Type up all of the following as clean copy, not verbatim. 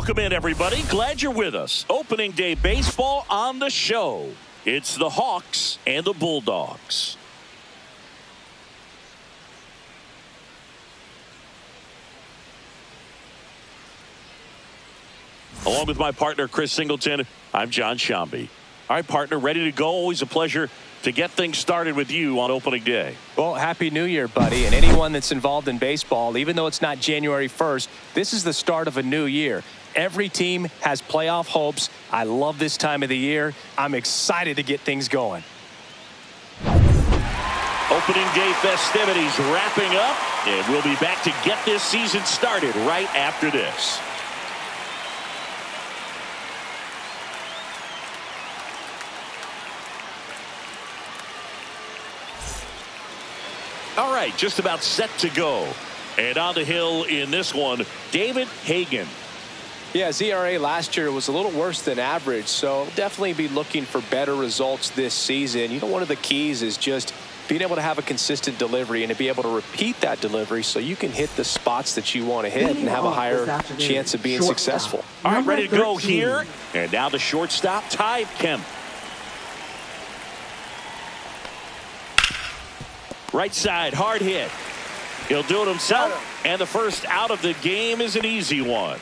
Welcome in, everybody. Glad you're with us. Opening day baseball on the show. It's the Hawks and the Bulldogs. Along with my partner, Chris Singleton, I'm John Shambi. All right, partner, ready to go. Always a pleasure to get things started with you on opening day. Well, Happy New Year, buddy. And anyone that's involved in baseball, even though it's not January 1st, this is the start of a new year. Every team has playoff hopes. I love this time of the year. I'm excited to get things going. Opening day festivities wrapping up, and we'll be back to get this season started right after this. All right, just about set to go. And on the hill in this one, David Hagan. Yeah, ZRA last year was a little worse than average, so definitely be looking for better results this season. You know, one of the keys is just being able to have a consistent delivery and to be able to repeat that delivery so you can hit the spots that you want to hit and have a higher chance of being successful. All right, ready to go here. And now the shortstop, Ty Kemp. Right side, hard hit. He'll do it himself, and the first out of the game is an easy one.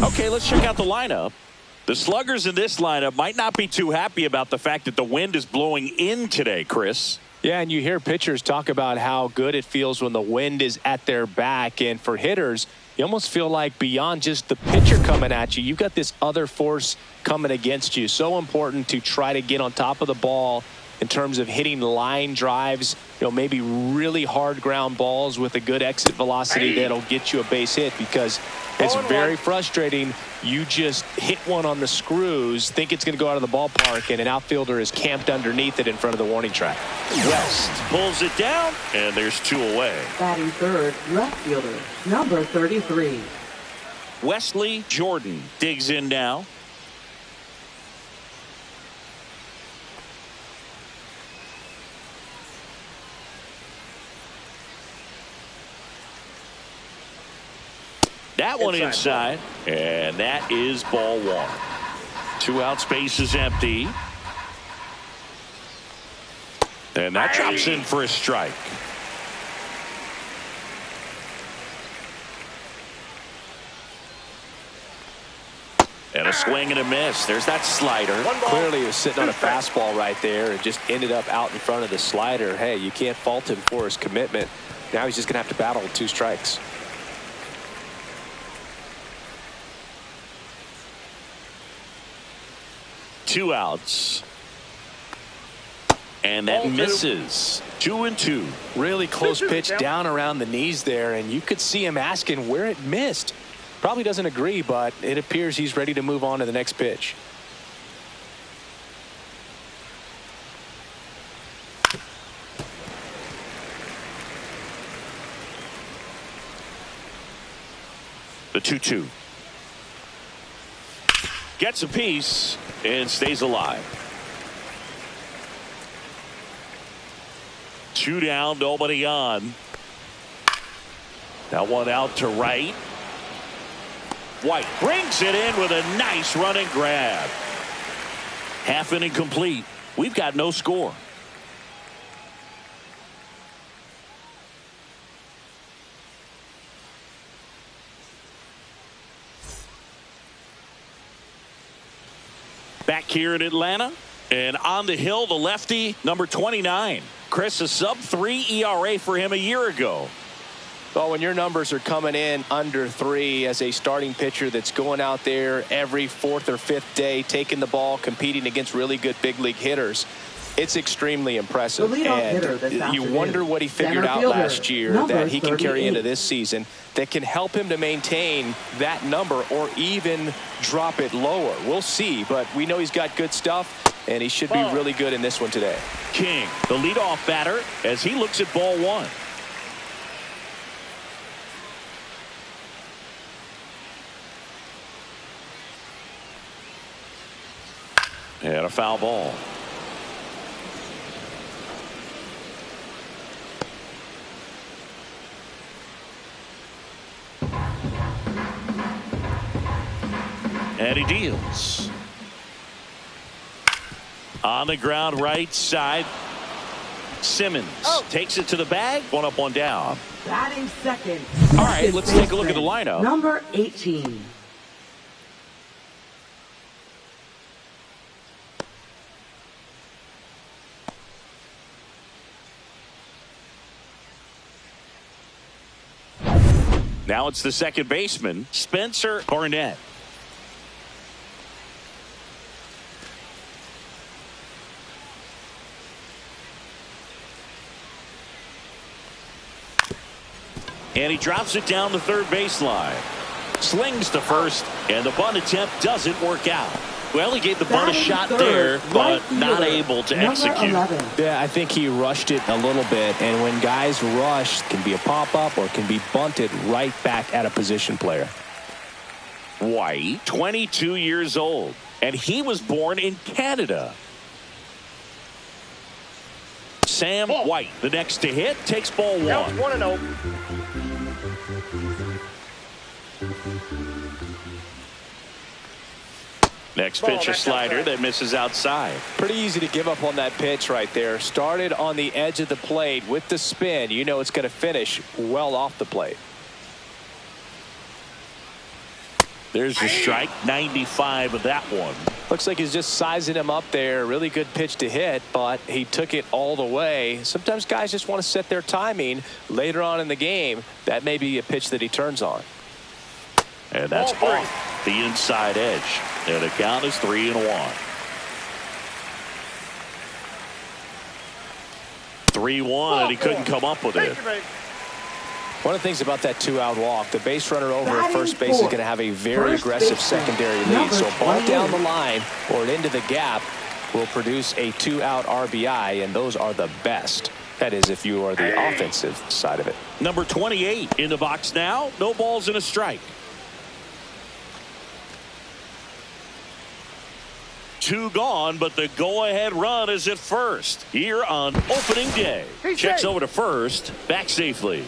Okay, let's check out the lineup. The sluggers in this lineup might not be too happy about the fact that the wind is blowing in today, Chris. Yeah, and you hear pitchers talk about how good it feels when the wind is at their back, and for hitters, you almost feel like beyond just the pitcher coming at you, you've got this other force coming against you. So important to try to get on top of the ball in terms of hitting line drives, you know, maybe really hard ground balls with a good exit velocity that'll get you a base hit, because it's very frustrating. You just hit one on the screws, think it's going to go out of the ballpark, and an outfielder is camped underneath it in front of the warning track. West pulls it down, and there's two away. Batting third, left fielder, number 33. Wesley Jordan digs in now. That one inside, and that is ball one. 2 out, space is empty. And that drops in for a strike. And a swing and a miss. There's that slider. Clearly he was sitting on a fastball right there and just ended up out in front of the slider. Hey, you can't fault him for his commitment. Now he's just going to have to battle with 2 strikes. Two outs. And that misses. 2-2. Really close pitch down around the knees there, and you could see him asking where it missed. Probably doesn't agree, but it appears he's ready to move on to the next pitch. The 2-2. Gets a piece and stays alive. 2 down, nobody on. That one out to right. White brings it in with a nice running grab. Half inning complete. We've got no score. Back here in Atlanta, and on the hill, the lefty, number 29. Chris, a sub-3 ERA for him a year ago. Well, when your numbers are coming in under 3 as a starting pitcher that's going out there every 4th or 5th day, taking the ball, competing against really good big league hitters, it's extremely impressive. And you wonder what he figured out last year that he can carry into this season that can help him to maintain that number or even drop it lower. We'll see, but we know he's got good stuff, and he should be really good in this one today. King, the leadoff batter, as he looks at ball one. And a foul ball. And he deals. On the ground right side. Simmons takes it to the bag. One up, one down. Batting second. All right, let's take a look at the lineup. Number 18. Now it's the second baseman, Spencer Barnett. And he drops it down the third baseline. Slings to first, and the bunt attempt doesn't work out. Well, he gave the bunt a shot there, but not able to execute. Yeah, I think he rushed it a little bit, and when guys rush, it can be a pop-up or can be bunted right back at a position player. White, 22 years old, and he was born in Canada. Sam White, the next to hit, takes ball one. Counts 1-0. Next pitch, a slider that misses outside. Pretty easy to give up on that pitch right there. Started on the edge of the plate with the spin. You know it's going to finish well off the plate. There's the strike, 95 of that one. Looks like he's just sizing him up there. Really good pitch to hit, but he took it all the way. Sometimes guys just want to set their timing later on in the game. That may be a pitch that he turns on. And that's off the inside edge. And the count is 3-1. 3-1, and he couldn't come up with it. One of the things about that two-out walk, the base runner over at first base is going to have a very aggressive secondary lead. So a ball down the line or into the gap will produce a two-out RBI, and those are the best. That is, if you are the offensive side of it. Number 28 in the box now. No balls and a strike. 2 gone, but the go-ahead run is at first here on opening day. Checks over to first, back safely.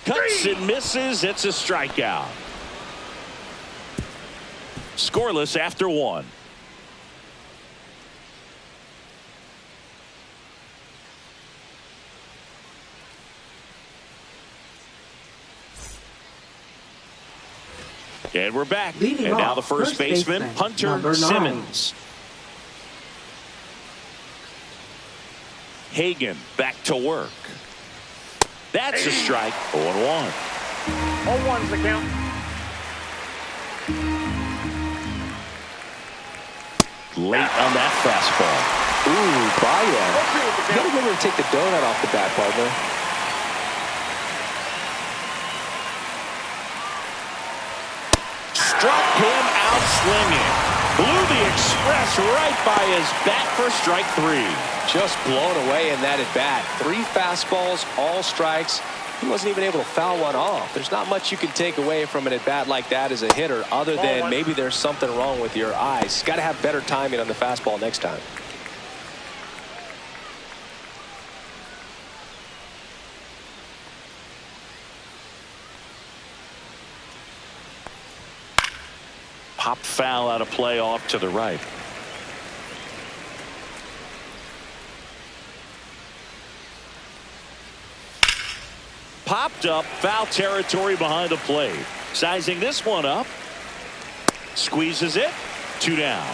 Cuts and misses. It's a strikeout. Scoreless after 1. And we're back. Leading and now off, the first baseman, Hunter Simmons. Hagen back to work. That's a strike. 0-1. 0-1's the count. Late on that fastball. Ooh, Baya. You gotta remember to take the donut off the bat, partner. Struck him out swinging. Blew the express right by his bat for strike 3. Just blown away in that at bat. 3 fastballs, all strikes. He wasn't even able to foul one off. There's not much you can take away from an at bat like that as a hitter, other than maybe there's something wrong with your eyes. Got to have better timing on the fastball next time. Pop foul out of play off to the right. Popped up, foul territory behind the plate. Sizing this one up. Squeezes it. 2 down.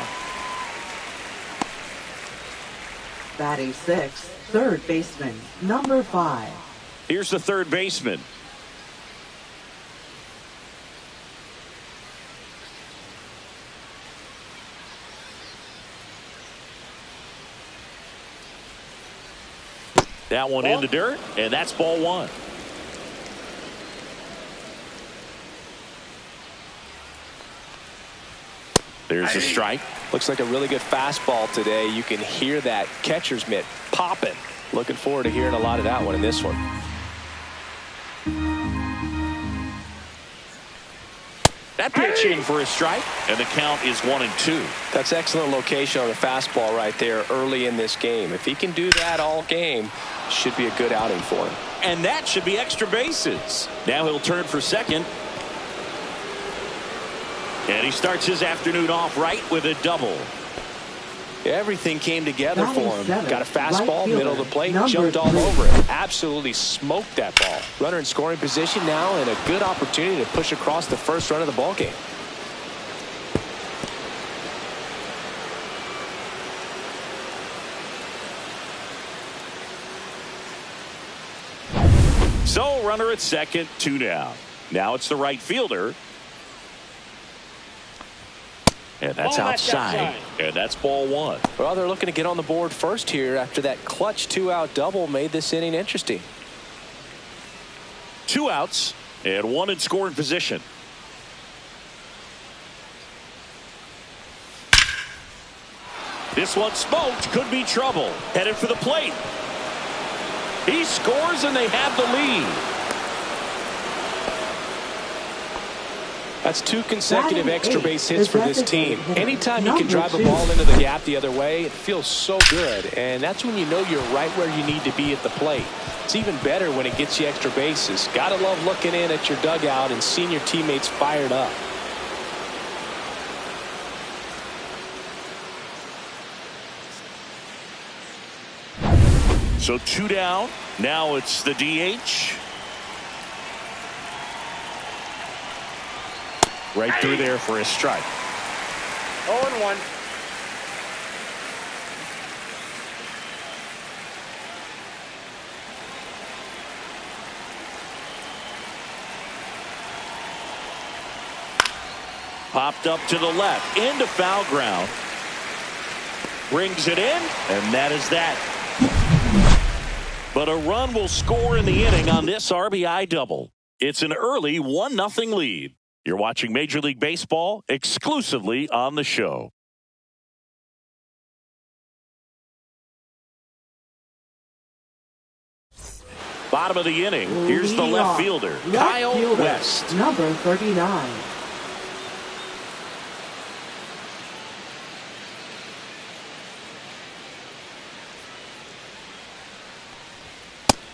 Batting 6th, third baseman, number 5. Here's the third baseman. That one in the dirt, and that's ball 1. There's a strike. Looks like a really good fastball today. You can hear that catcher's mitt popping. Looking forward to hearing a lot of that one in this one. That pitch in for a strike, and the count is 1-2. That's excellent location on the fastball right there early in this game. If he can do that all game, should be a good outing for him. And that should be extra bases. Now he'll turn for second. And he starts his afternoon off right with a double. Everything came together for him. Got a fastball, Right middle of the plate, number jumped all 3. over it. Absolutely smoked that ball. Runner in scoring position now, and a good opportunity to push across the first run of the ball game. So runner at second, 2 down. Now it's the right fielder. And that's outside. And that's ball 1. Well, they're looking to get on the board first here after that clutch 2-out double made this inning interesting. 2 outs and 1 in scoring position. This one smoked. Could be trouble. Headed for the plate. He scores and they have the lead. That's 2 consecutive extra base hits for this team. Anytime you can drive a two. ball into the gap the other way, it feels so good. And that's when you know you're right where you need to be at the plate. It's even better when it gets you extra bases. Gotta love looking in at your dugout and seeing your teammates fired up. So 2 down. Now it's the DH. Right through there for a strike. 0-1. Popped up to the left. Into foul ground. Brings it in. And that is that. But a run will score in the inning on this RBI double. It's an early 1-0 lead. You're watching Major League Baseball exclusively on the show. Bottom of the inning. Here's the left fielder, Kyle West. Number 39.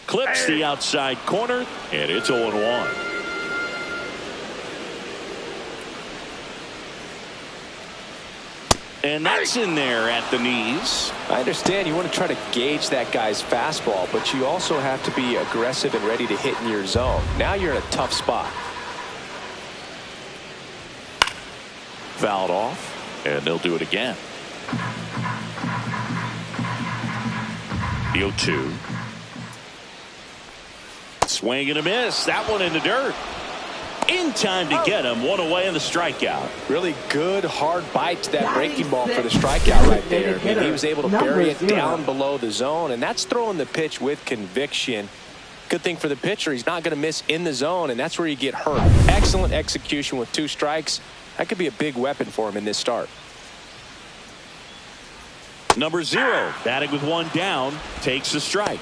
Clips the outside corner, and it's 0-1. And that's in there at the knees. I understand you want to try to gauge that guy's fastball, but you also have to be aggressive and ready to hit in your zone. Now you're in a tough spot. Fouled off, and they'll do it again. The 0-2. Swing and a miss. That one in the dirt. In time to get him. 1 away in the strikeout. Really good hard bite to that breaking ball for the strikeout right there. I mean, he was able to bury it down below the zone, and that's throwing the pitch with conviction. Good thing for the pitcher, he's not going to miss in the zone, and that's where you get hurt. Excellent execution with 2 strikes. That could be a big weapon for him in this start. Number 0, batting with 1 down, takes a strike.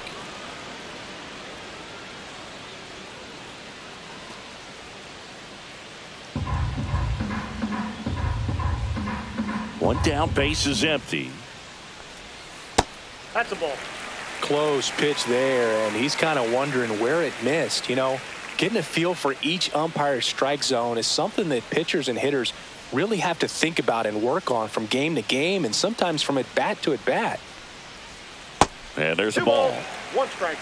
One down, base is empty. That's a ball. Close pitch there, and he's kind of wondering where it missed. You know, getting a feel for each umpire's strike zone is something that pitchers and hitters really have to think about and work on from game to game, and sometimes from at bat to at bat. And there's 2 a ball. balls, 1 strike.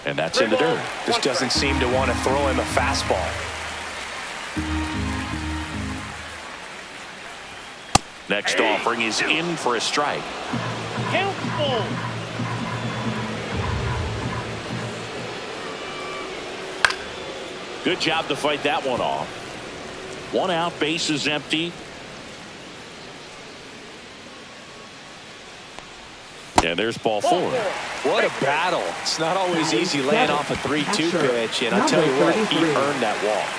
And that's in the dirt. Just doesn't seem to want to throw him a fastball. Next offering is in for a strike. Count full. Good job to fight that one off. 1 out, base is empty. And there's ball 4. What a battle. It's not always easy laying off a 3-2 pitch, and I'll tell you what, he earned that walk.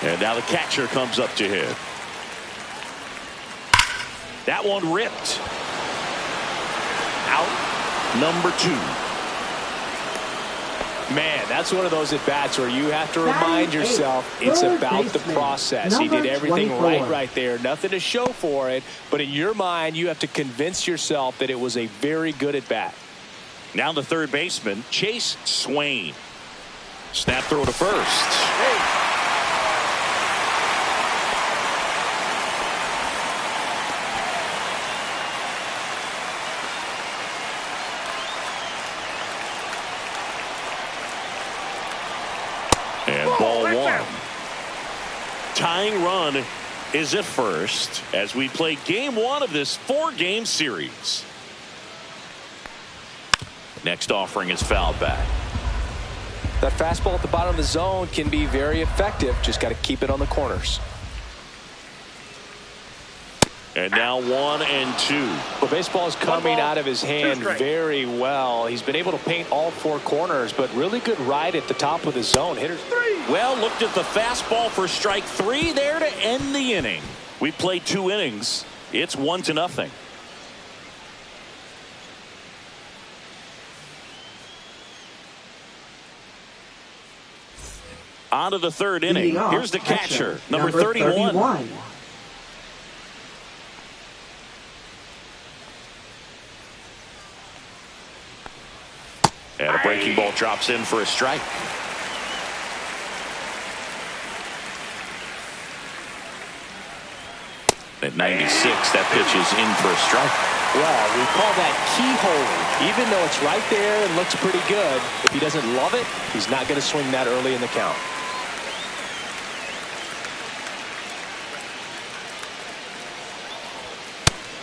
And now the catcher comes up to hit. That one ripped. Out. Number 2. Man, that's one of those at-bats where you have to remind yourself it's about the process. He did everything right there. Nothing to show for it. But in your mind, you have to convince yourself that it was a very good at-bat. Now the third baseman, Chase Swain. Snap throw to first. And ball one. Tying run is at first as we play game one of this 4-game series. Next offering is fouled back. That fastball at the bottom of the zone can be very effective. Just got to keep it on the corners. And now 1-2. Well, baseball is coming out of his hand very well. He's been able to paint all 4 corners, but really good ride at the top of the zone. Hitters. Well, looked at the fastball for strike 3 there to end the inning. We played 2 innings. It's 1-0. On to the third inning. Here's the catcher, number 31. And a breaking ball drops in for a strike. At 96, that pitch is in for a strike. Well, we call that keyhole. Even though it's right there and looks pretty good, if he doesn't love it, he's not going to swing that early in the count.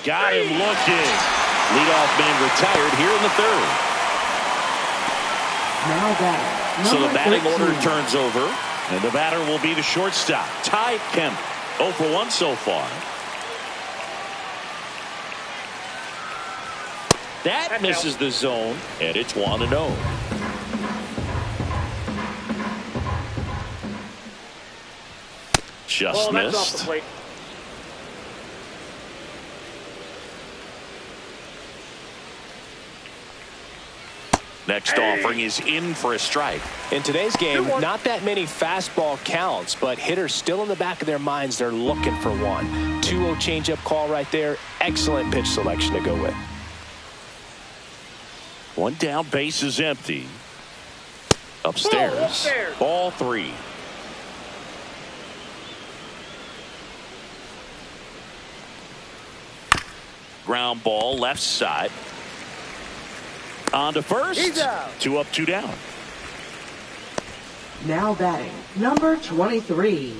Got him looking. Leadoff man retired here in the third. Now batting. So the batting 13. order turns over, and the batter will be the shortstop, Ty Kemp. 0 for 1 so far. That misses the zone, and it's 1-0. Just that's off the missed. plate. Next offering is in for a strike. In today's game, not that many fastball counts, but hitters still in the back of their minds, they're looking for one. 2-0 changeup call right there. Excellent pitch selection to go with. One down, base is empty. Upstairs. Ball 3. Ground ball left side. On to first. 2 up, 2 down. Now batting, number 23.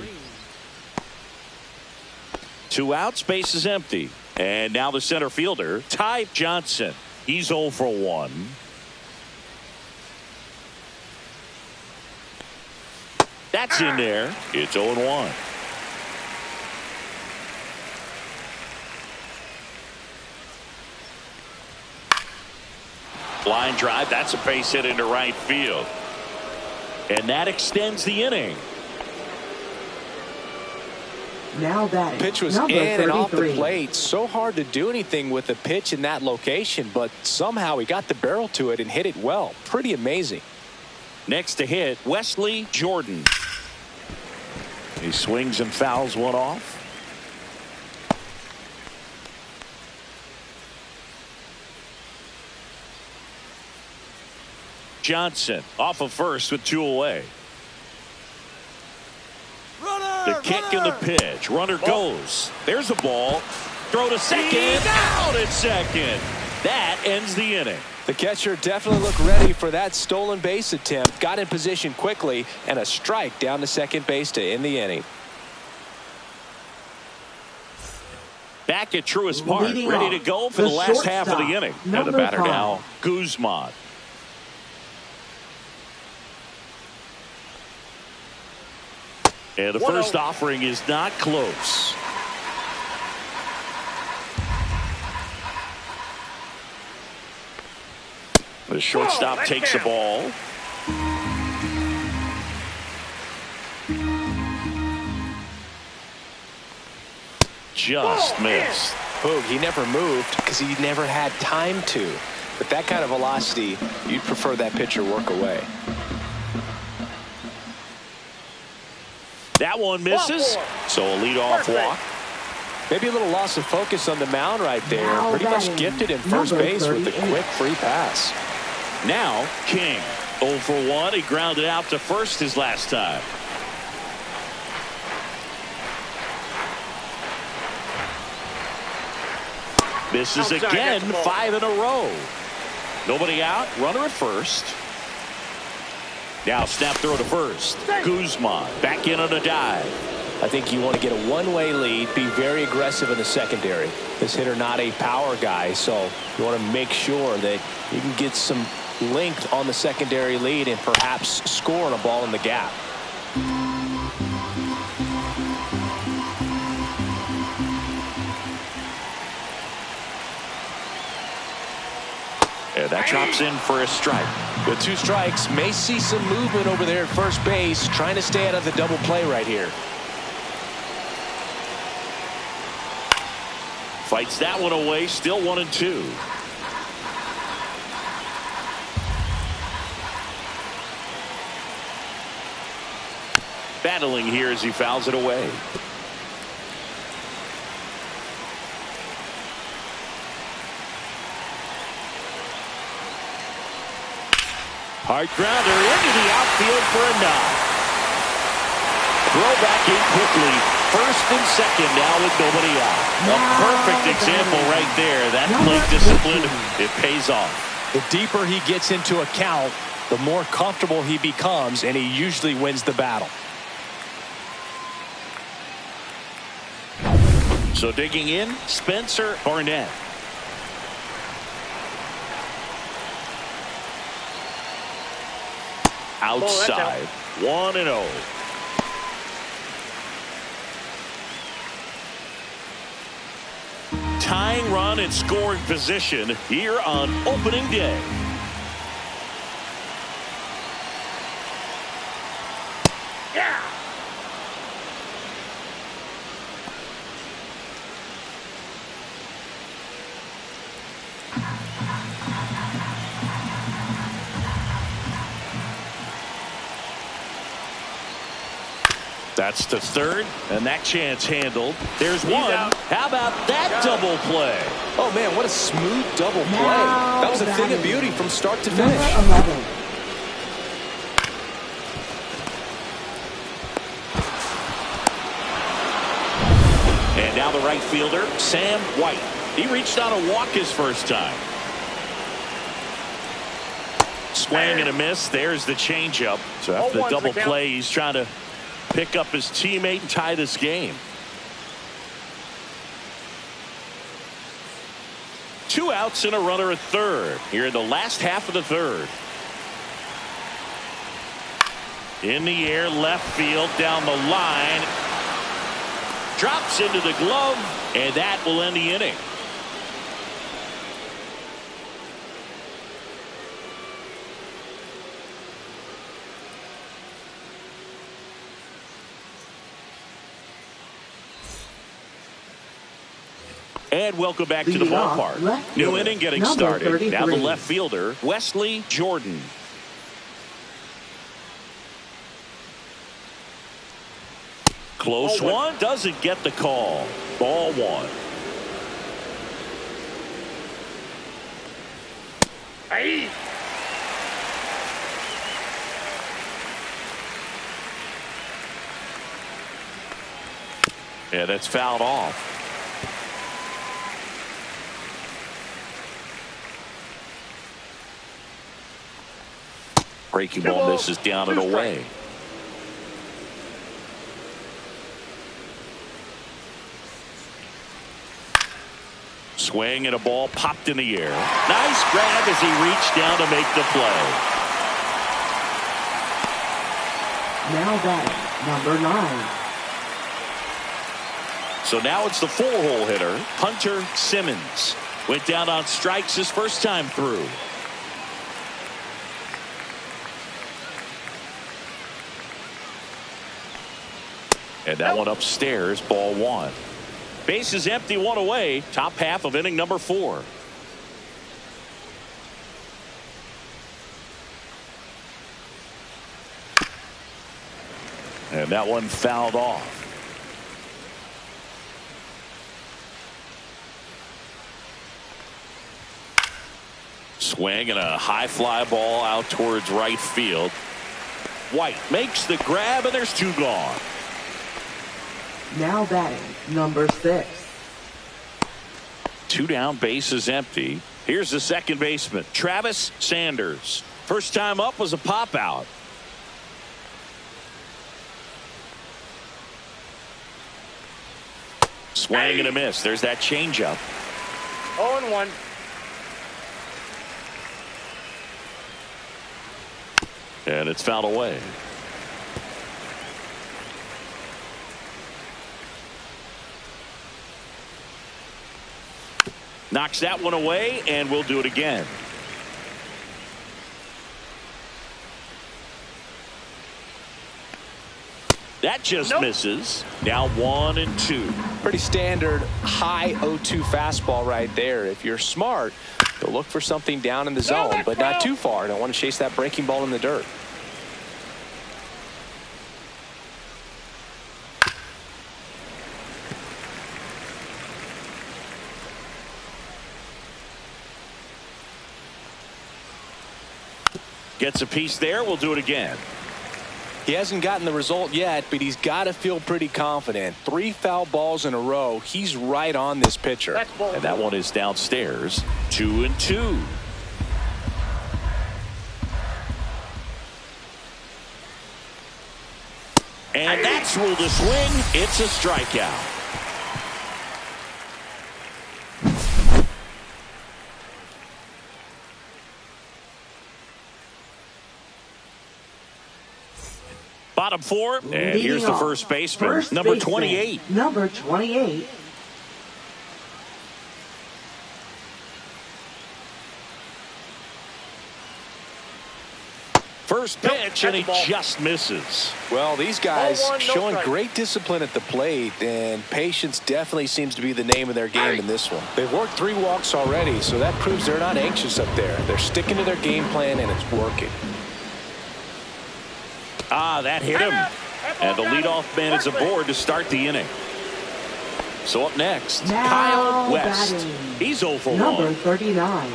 2 outs, base is empty. And now the center fielder, Ty Johnson. He's 0 for 1. That's in there. It's 0-1. Line drive. That's a base hit into right field. And that extends the inning. Now batting, Pitch was number in 33. and off the plate. So hard to do anything with the pitch in that location, but somehow he got the barrel to it and hit it well. Pretty amazing. Next to hit, Wesley Jordan. He swings and fouls one off. Johnson off of first with 2 away. The kick and the pitch. Runner goes. There's a ball. Throw to second. Out at second. That ends the inning. The catcher definitely looked ready for that stolen base attempt. Got in position quickly, and a strike down to second base to end the inning. Back at Truist Park, Leading ready to off, go for the last half of the inning. And the batter now, Guzman. And the first offering is not close. The shortstop takes the ball. Just missed. Boog, he never moved because he never had time to. With that kind of velocity, you'd prefer that pitcher work away. That one misses, so a leadoff walk. Maybe a little loss of focus on the mound right there. Now Pretty much batting, gifted in first number base with the 38. quick free pass. Now King, 0 for 1. He grounded out to first his last time. Misses again, 5 in a row. Nobody out, runner at first. Now snap throw to first. Guzman back in on a dive. I think you want to get a one-way lead, be very aggressive in the secondary. This hitter not a power guy, so you want to make sure that you can get some length on the secondary lead and perhaps score on a ball in the gap. And that drops in for a strike. With 2 strikes, may see some movement over there at first base, trying to stay out of the double play right here. Fights that one away, still 1-2. Battling here as he fouls it away. Hard grounder into the outfield for a knock. Throw back in quickly. First and second now with nobody out. A perfect example right there. That plate discipline, it pays off. The deeper he gets into a count, the more comfortable he becomes, and he usually wins the battle. So digging in, Spencer Barnett. Outside, 1-0. Tying run in scoring position here on opening day. Yeah. That's the third, and that chance handled. There's one. How about that double play? Oh, man, what a smooth double play. Now That was a thing of beauty from start to finish. Number 11. And now the right fielder, Sam White. He reached on a walk his first time. Swing and a miss. There's the changeup. So after the double play, he's trying to pick up his teammate and tie this game. 2 outs and a runner at third here in the last half of the third. In the air, left field, down the line. Drops into the glove, and that will end the inning. And welcome back to the ballpark. New inning getting started. 33. Now the left fielder, Wesley Jordan. Close one, doesn't get the call. Ball 1. Hey. Yeah, that's fouled off. Breaking ball misses down and away. Swing and a ball popped in the air. Nice grab as he reached down to make the play. Now batting, number 9. So now it's the 4-hole hitter, Hunter Simmons. Went down on strikes his first time through. And that one upstairs, ball 1. Base is empty, 1 away. Top half of inning number 4. And that one fouled off. Swing and a high fly ball out towards right field. White makes the grab, and there's two gone. Now batting, number 6. Two down, base is empty. Here's the second baseman, Travis Sanders. First time up was a pop out. Swing and a miss. There's that changeup. 0-1. And it's fouled away. Knocks that one away, and we'll do it again. That just misses. Now 1-2. Pretty standard high 0-2 fastball right there. If you're smart, you'll look for something down in the zone, but not too far. Don't want to chase that breaking ball in the dirt. Gets a piece there. We'll do it again. He hasn't gotten the result yet, but he's got to feel pretty confident. 3 foul balls in a row. He's right on this pitcher. And that one is downstairs. 2-2. And that's ruled a swing. It's a strikeout. Bottom 4, and here's the first baseman, number 28. Number 28. First pitch, and he just misses. Well, these guys showing great discipline at the plate, and patience definitely seems to be the name of their game in this one. They've worked 3 walks already, so that proves they're not anxious up there. They're sticking to their game plan, and it's working. That hit him. And the leadoff man is aboard to start the inning. So up next, Now Kyle West. batting, He's 0 for 1. Number 39.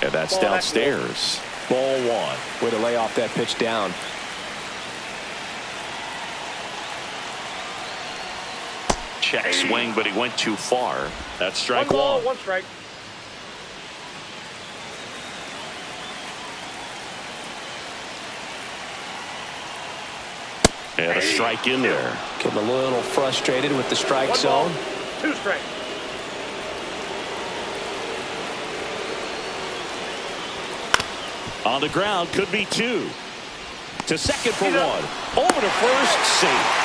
And that's downstairs. Ball 1. Way to lay off that pitch down. Check swing, but he went too far. That's strike 1. 1 strike. And a strike in there. Getting a little frustrated with the strike 1 zone. ball, 2 strikes. On the ground, could be 2. To second for 1. Over to first, safe.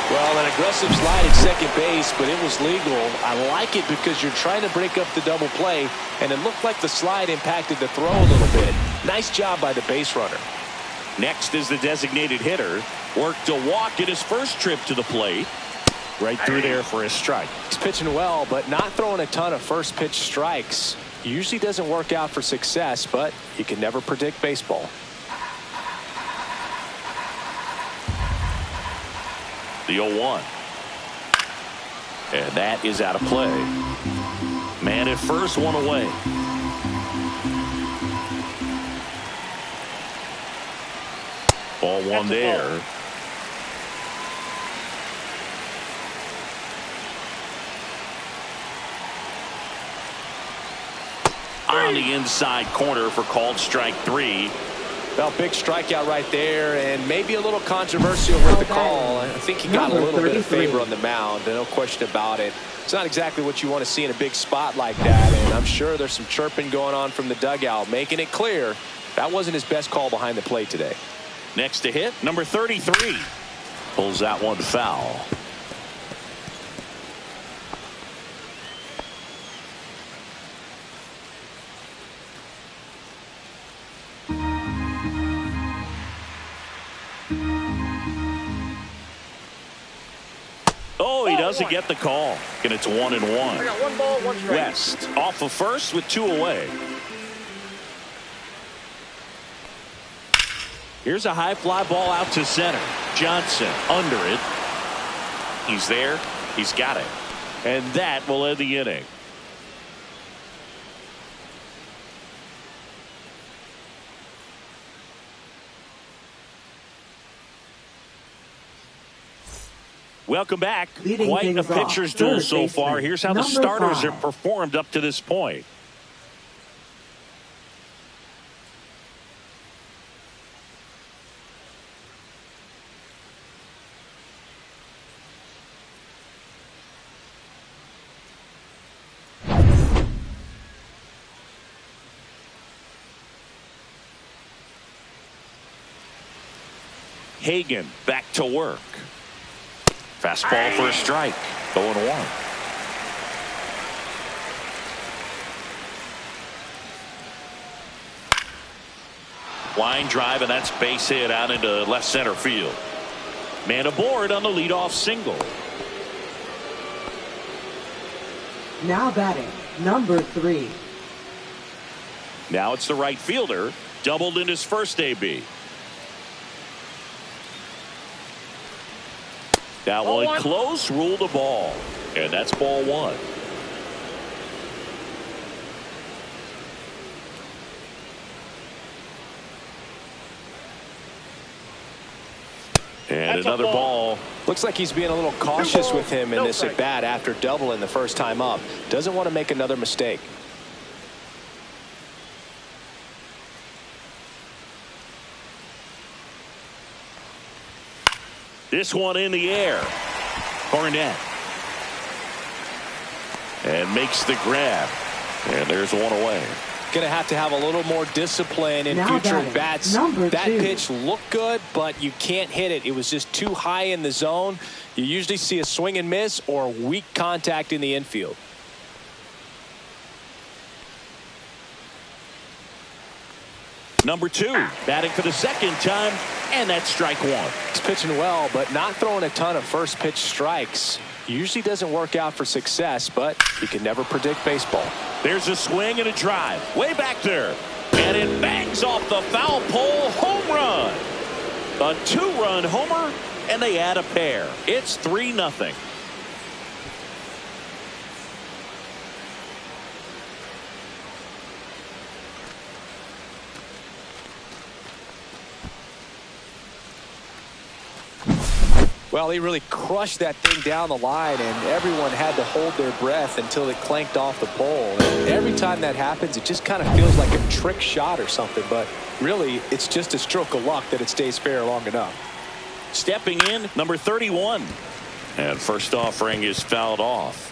Well, an aggressive slide at second base, but it was legal. I like it because you're trying to break up the double play, and it looked like the slide impacted the throw a little bit. Nice job by the base runner. Next is the designated hitter. Worked a walk in his first trip to the plate. Right through there for a strike. He's pitching well, but not throwing a ton of first pitch strikes. Usually doesn't work out for success, but you can never predict baseball. The 0-1. And that is out of play. Man at first, 1 away. Ball 1 there. On the inside corner for called strike 3. Well, big strikeout right there, and maybe a little controversial with the call. I think he got a little bit of favor on the mound, no question about it. It's not exactly what you want to see in a big spot like that, and I'm sure there's some chirping going on from the dugout, making it clear that wasn't his best call behind the plate today. Next to hit, number 33. Pulls that one foul. doesn't get the call, and it's 1-1. I got 1 ball, 1 strike. West off of first with 2 away. Here's a high fly ball out to center. Johnson under it. He's there. He's got it. And that will end the inning. Welcome back. Leading Quite a things off, pitcher's duel so third far. baseman, Here's how the number starters 5. have performed up to this point. Hagan back to work. Fastball for a strike. 0-1. Line drive, and that's base hit out into left center field. Man aboard on the leadoff single. Now batting, number 3. Now it's the right fielder. Doubled in his first AB. That Ball one one. close, ruled a ball. And that's ball 1. And That's a another ball. ball. Looks like he's being a little cautious with him in No this strike. at bat after doubling the first time up. Doesn't want to make another mistake. This one in the air. Barnett. And makes the grab. And there's one away. Going to have a little more discipline in Now future batting, bats. number That 2. pitch looked good, but you can't hit it. It was just too high in the zone. You usually see a swing and miss or weak contact in the infield. Number 2 batting for the second time, and that's strike 1. He's pitching well, but not throwing a ton of first pitch strikes. Usually doesn't work out for success, but you can never predict baseball. There's a swing and a drive way back there, and it bangs off the foul pole. Home run. A 2-run homer, and they add a pair. It's 3-0. Well, he really crushed that thing down the line, and everyone had to hold their breath until it clanked off the pole. And every time that happens, it just kind of feels like a trick shot or something, but really, it's just a stroke of luck that it stays fair long enough. Stepping in, number 31. And first offering is fouled off.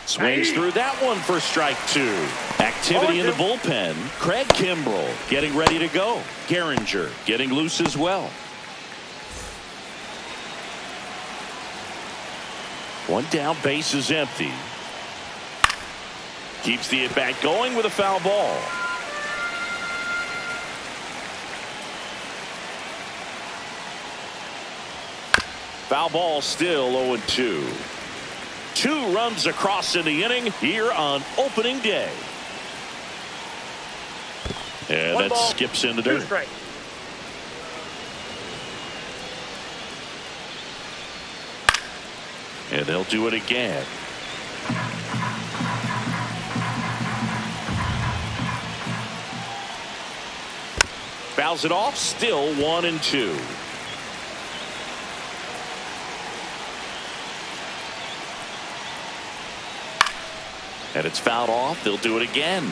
Swings through that one for strike 2. Activity in the bullpen. Craig Kimbrell getting ready to go. Gehringer getting loose as well. One down, base is empty. Keeps the at-bat going with a foul ball. Foul ball, still 0-2. 2 runs across in the inning here on opening day. And that skips in the dirt. Strike. And they'll do it again. Fouls it off, still 1-2. And it's fouled off. They'll do it again.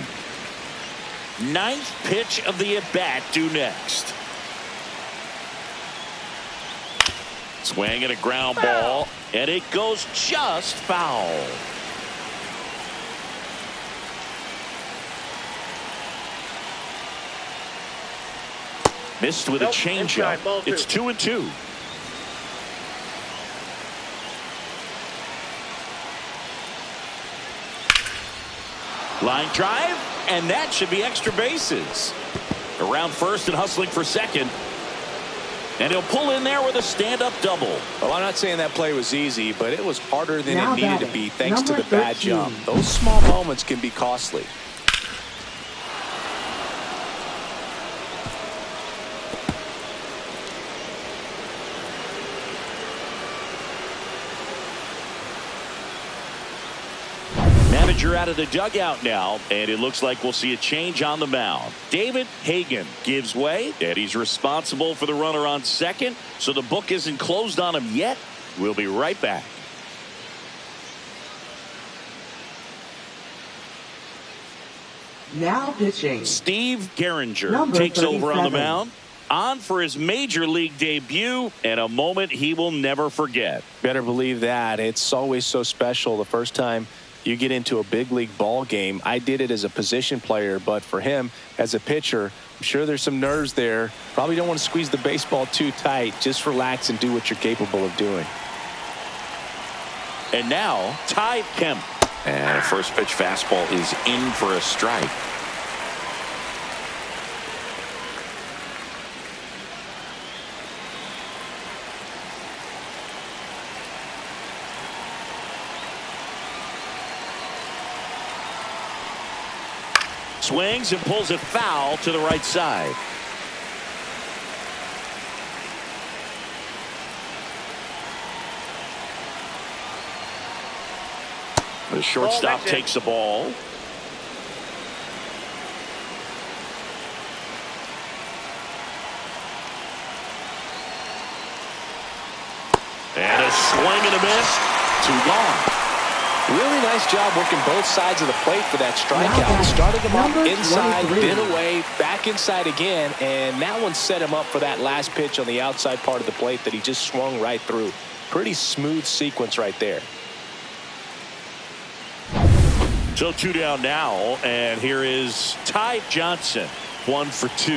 9th pitch of the at-bat due next. Swing and a ground ball, and it goes just foul. Missed with a changeup. It's 2-2. Line drive, and that should be extra bases. Around first and hustling for second. And he'll pull in there with a stand-up double. Well, I'm not saying that play was easy, but it was harder than Now it needed to batting, be thanks to number the bad 13. jump. Those small moments can be costly. Manager out of the dugout now, and it looks like we'll see a change on the mound. David Hagan gives way, and he's responsible for the runner on second, so the book isn't closed on him yet. We'll be right back. Now pitching. Steve Gehringer Number takes over on the 37. mound, on for his major league debut, and a moment he will never forget. Better believe that. It's always so special the first time you get into a big league ball game. I did it as a position player, but for him as a pitcher, I'm sure there's some nerves there. Probably don't want to squeeze the baseball too tight. Just relax and do what you're capable of doing. And now, Ty Kemp. And a first pitch fastball is in for a strike. Swings and pulls it foul to the right side. The shortstop takes the ball. And a swing and a miss. Too long. Really nice job working both sides of the plate for that strikeout. Started him off inside, 23. then away, back inside again, and that one set him up for that last pitch on the outside part of the plate that he just swung right through. Pretty smooth sequence right there. So 2 down now, and here is Ty Johnson, 1 for 2.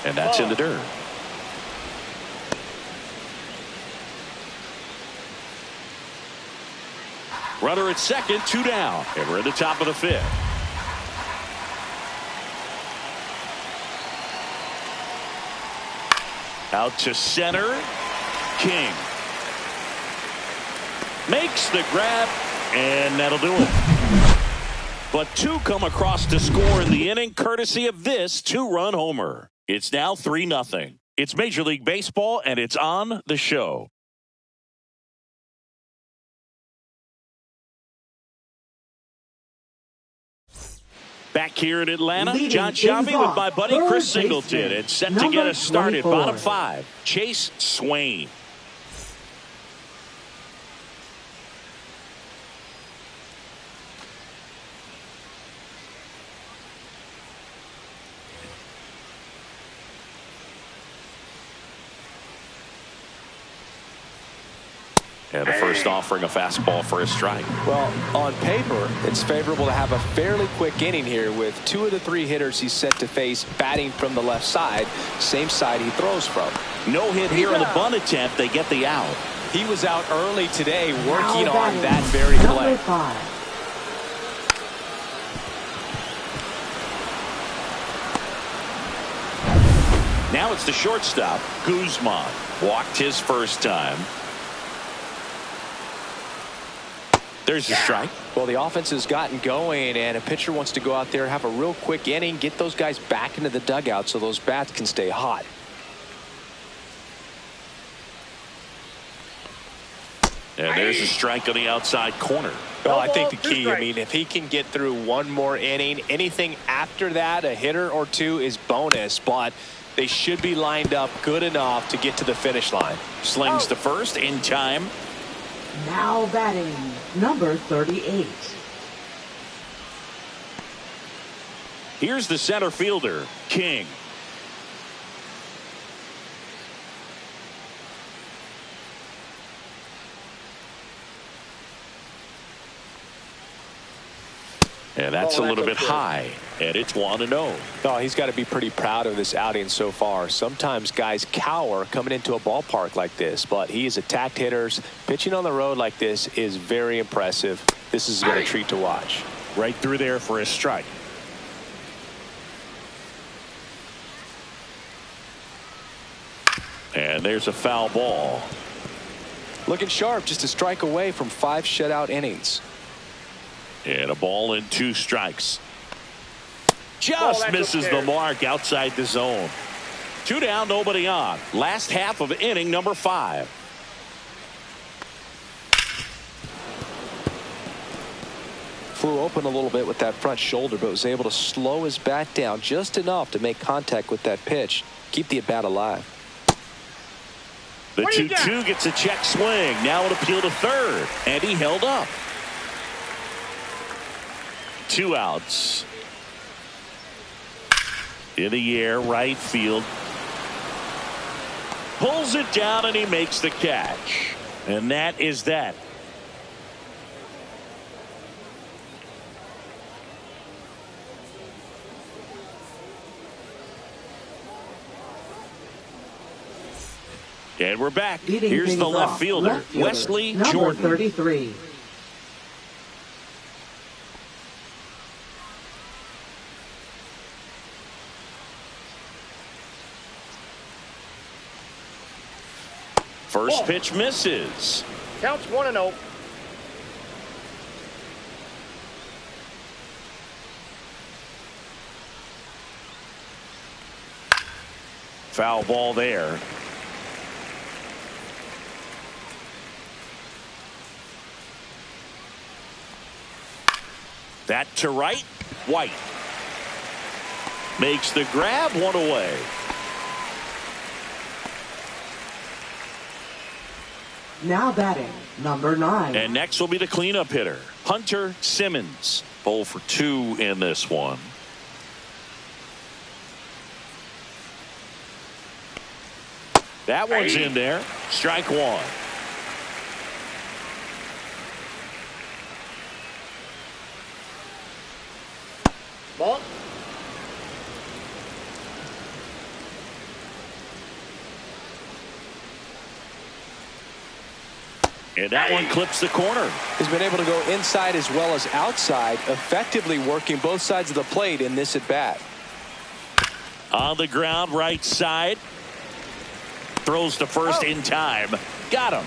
And that's in the dirt. Runner at second, 2 down, and we're at the top of the 5th. Out to center, King. Makes the grab, and that'll do it. But 2 come across to score in the inning, courtesy of this 2-run homer. It's now 3-0. It's Major League Baseball, and it's on the show. Back here in Atlanta, Leading John things Sciambi with off, my buddy third Chris Singleton. baseman, And set to number get us started. 24. Bottom 5, Chase Swain. And the first offering a fastball for a strike. Well, on paper, it's favorable to have a fairly quick inning here with 2 of the 3 hitters he's set to face batting from the left side, same side he throws from. No hit here on the bunt attempt. They get the out. He was out early today working Now on batting, that very play. Number 5. Now it's the shortstop, Guzman. Walked his first time. There's a strike. Well, the offense has gotten going, and a pitcher wants to go out there, have a real quick inning, get those guys back into the dugout so those bats can stay hot. And there's a strike on the outside corner. Well, I think the key, I mean, if he can get through one more inning, anything after that, a hitter or 2 is bonus, but they should be lined up good enough to get to the finish line. Slings to first in time. Now batting, number 38. Here's the center fielder, King. And that's a little bit high. And it's 1-0. Oh, he's got to be pretty proud of this outing so far. Sometimes guys cower coming into a ballpark like this, but he has attacked hitters. Pitching on the road like this is very impressive. This has been a treat to watch. Right through there for a strike. And there's a foul ball. Looking sharp, just a strike away from 5 shutout innings. And a ball and 2 strikes. Just misses the mark outside the zone. 2 down, nobody on. Last half of inning number 5. Flew open a little bit with that front shoulder, but was able to slow his bat down just enough to make contact with that pitch. Keep the at-bat alive. The 2-2 gets a check swing. Now an appeal to third. And he held up. 2 outs. In the air, right field. Pulls it down and he makes the catch. And that is that. And we're back. Here's the left fielder, Wesley Jordan. Number 33. First pitch misses. Counts 1-0. Foul ball there. That to right. White makes the grab, 1 away. Now batting, number 9. And next will be the cleanup hitter, Hunter Simmons. 0 for 2 in this one. That one's in there. Strike 1. Ball. And that one clips the corner. He's been able to go inside as well as outside, effectively working both sides of the plate in this at bat. On the ground, right side. Throws to first in time. Got him.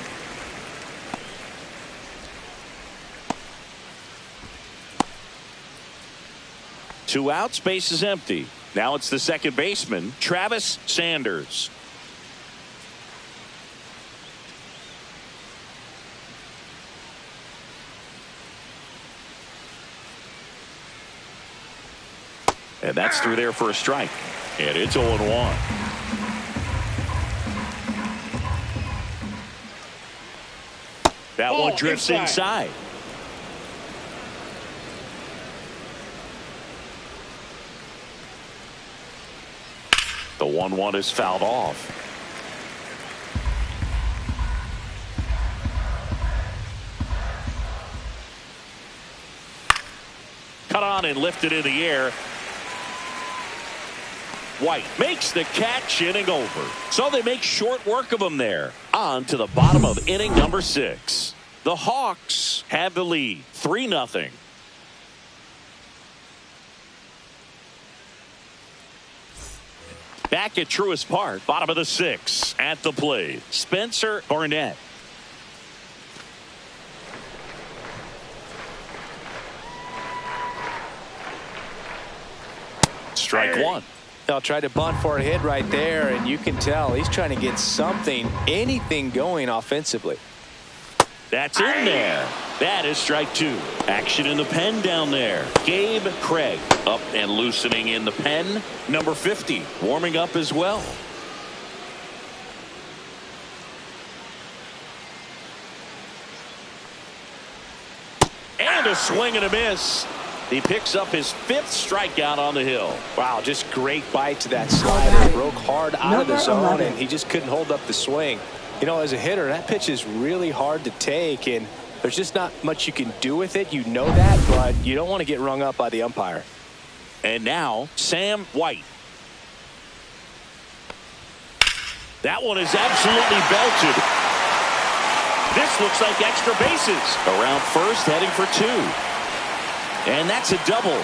Two outs, base is empty. Now it's the second baseman, Travis Sanders. And that's through there for a strike. And it's 0-1. That one drifts inside. The 1-1 is fouled off. Cut on and lifted in the air. White makes the catch, inning over. So they make short work of him there. On to the bottom of inning number 6. The Hawks have the lead, 3-0. Back at Truist Park, bottom of the 6th. At the plate, Spencer Barnett. Strike 1. They'll try to bunt for a hit right there, and you can tell he's trying to get something, anything going offensively. That's in there. That is strike 2. Action in the pen down there. Gabe Craig up and loosening in the pen. Number 50 warming up as well. And a swing and a miss. He picks up his 5th strikeout on the hill. Wow, just great bite to that slider. Broke hard out of the zone, and he just couldn't hold up the swing. You know, as a hitter, that pitch is really hard to take, and there's just not much you can do with it. You know that, but you don't want to get rung up by the umpire. And now Sam White. That one is absolutely belted. This looks like extra bases. Around first, heading for 2. And that's a double.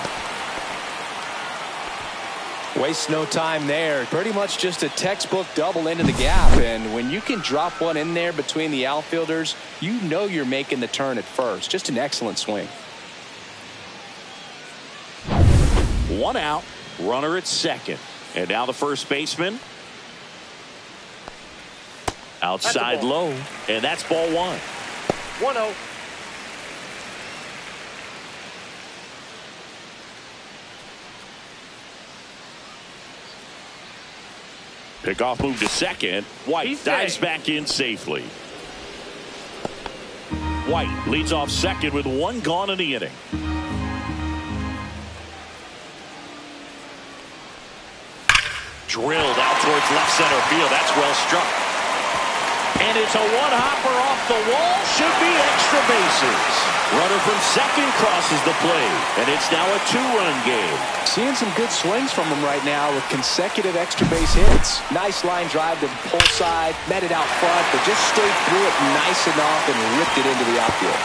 Waste no time there. Pretty much just a textbook double into the gap. And when you can drop one in there between the outfielders, you know you're making the turn at first. Just an excellent swing. 1 out, runner at second. And now the first baseman. Outside low, and that's ball 1. 1-0. Pickoff move to second. White dives back in safely. White leads off second with 1 gone in the inning. Drilled out towards left center field. That's well struck. And it's a one-hopper off the wall. Should be extra bases. Runner from second crosses the plate. And it's now a 2-run game. Seeing some good swings from him right now with consecutive extra base hits. Nice line drive to the pull side. Met it out front, but just stayed through it nice enough and ripped it into the outfield.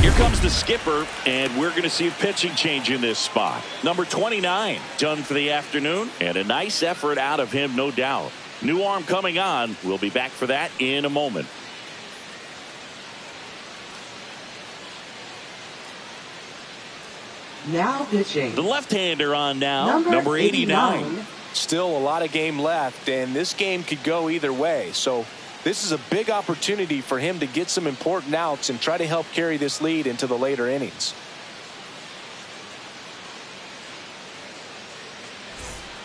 Here comes the skipper, and we're going to see a pitching change in this spot. Number 29 done for the afternoon, and a nice effort out of him, no doubt. New arm coming on. We'll be back for that in a moment. Now pitching. The left-hander on now, number 89. Still a lot of game left, and this game could go either way. So this is a big opportunity for him to get some important outs and try to help carry this lead into the later innings.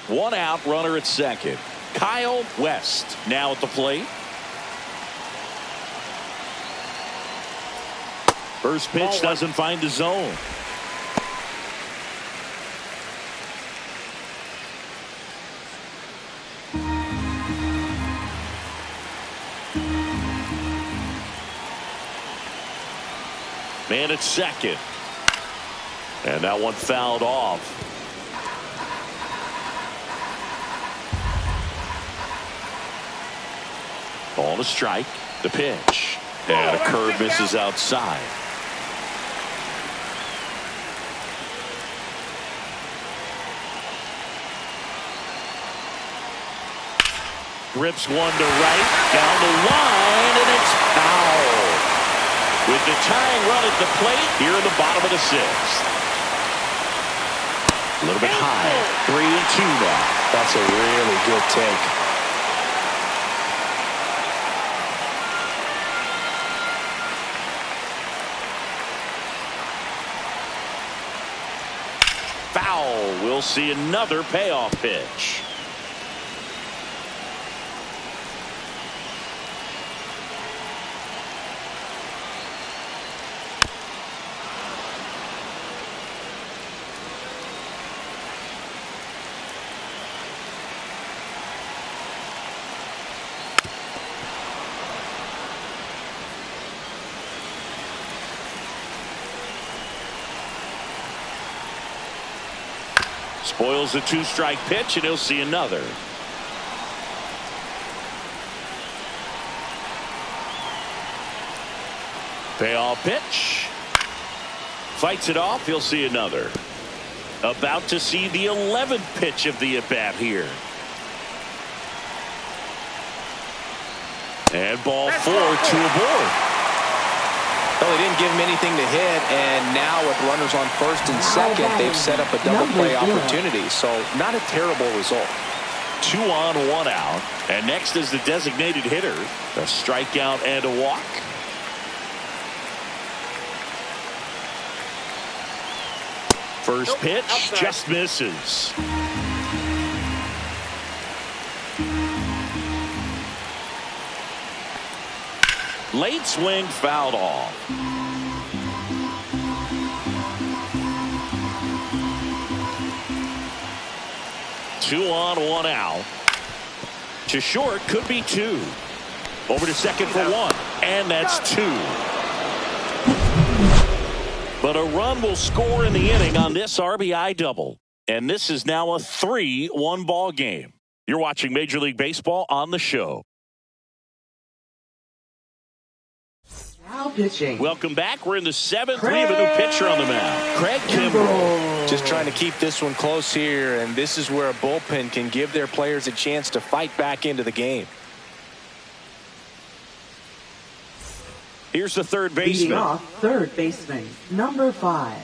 One out, runner at second. Kyle West now at the plate. First pitch doesn't find the zone. Man at second. And that one fouled off. Ball to strike. The pitch. And a curve misses outside. Rips one to right. Down the line. And it's foul. With the tying run at the plate here in the bottom of the 6th. A little bit high. 3-2 now. That's a really good take. Foul. We'll see another payoff pitch. Spoils the 2-strike pitch, and he'll see another. Payoff pitch. Fights it off. He'll see another. About to see the 11th pitch of the at-bat here. And ball 4, 2 aboard. Well, they didn't give him anything to hit, and now with runners on first and second, they've set up a double play opportunity. So not a terrible result. 2 on, 1 out. And next is the designated hitter. A strikeout and a walk. First pitch just misses. Late swing fouled off. Two on, 1 out. To short, could be 2. Over to second for one. And that's two. But a run will score in the inning on this RBI double. And this is now a 3-1 ball game. You're watching Major League Baseball on the show. Now pitching. Welcome back. We're in the seventh. We have a new pitcher on the mound. Craig Kimbrell. Just trying to keep this one close here, and this is where a bullpen can give their players a chance to fight back into the game. Here's the third Leading baseman. off, third baseman, number 5.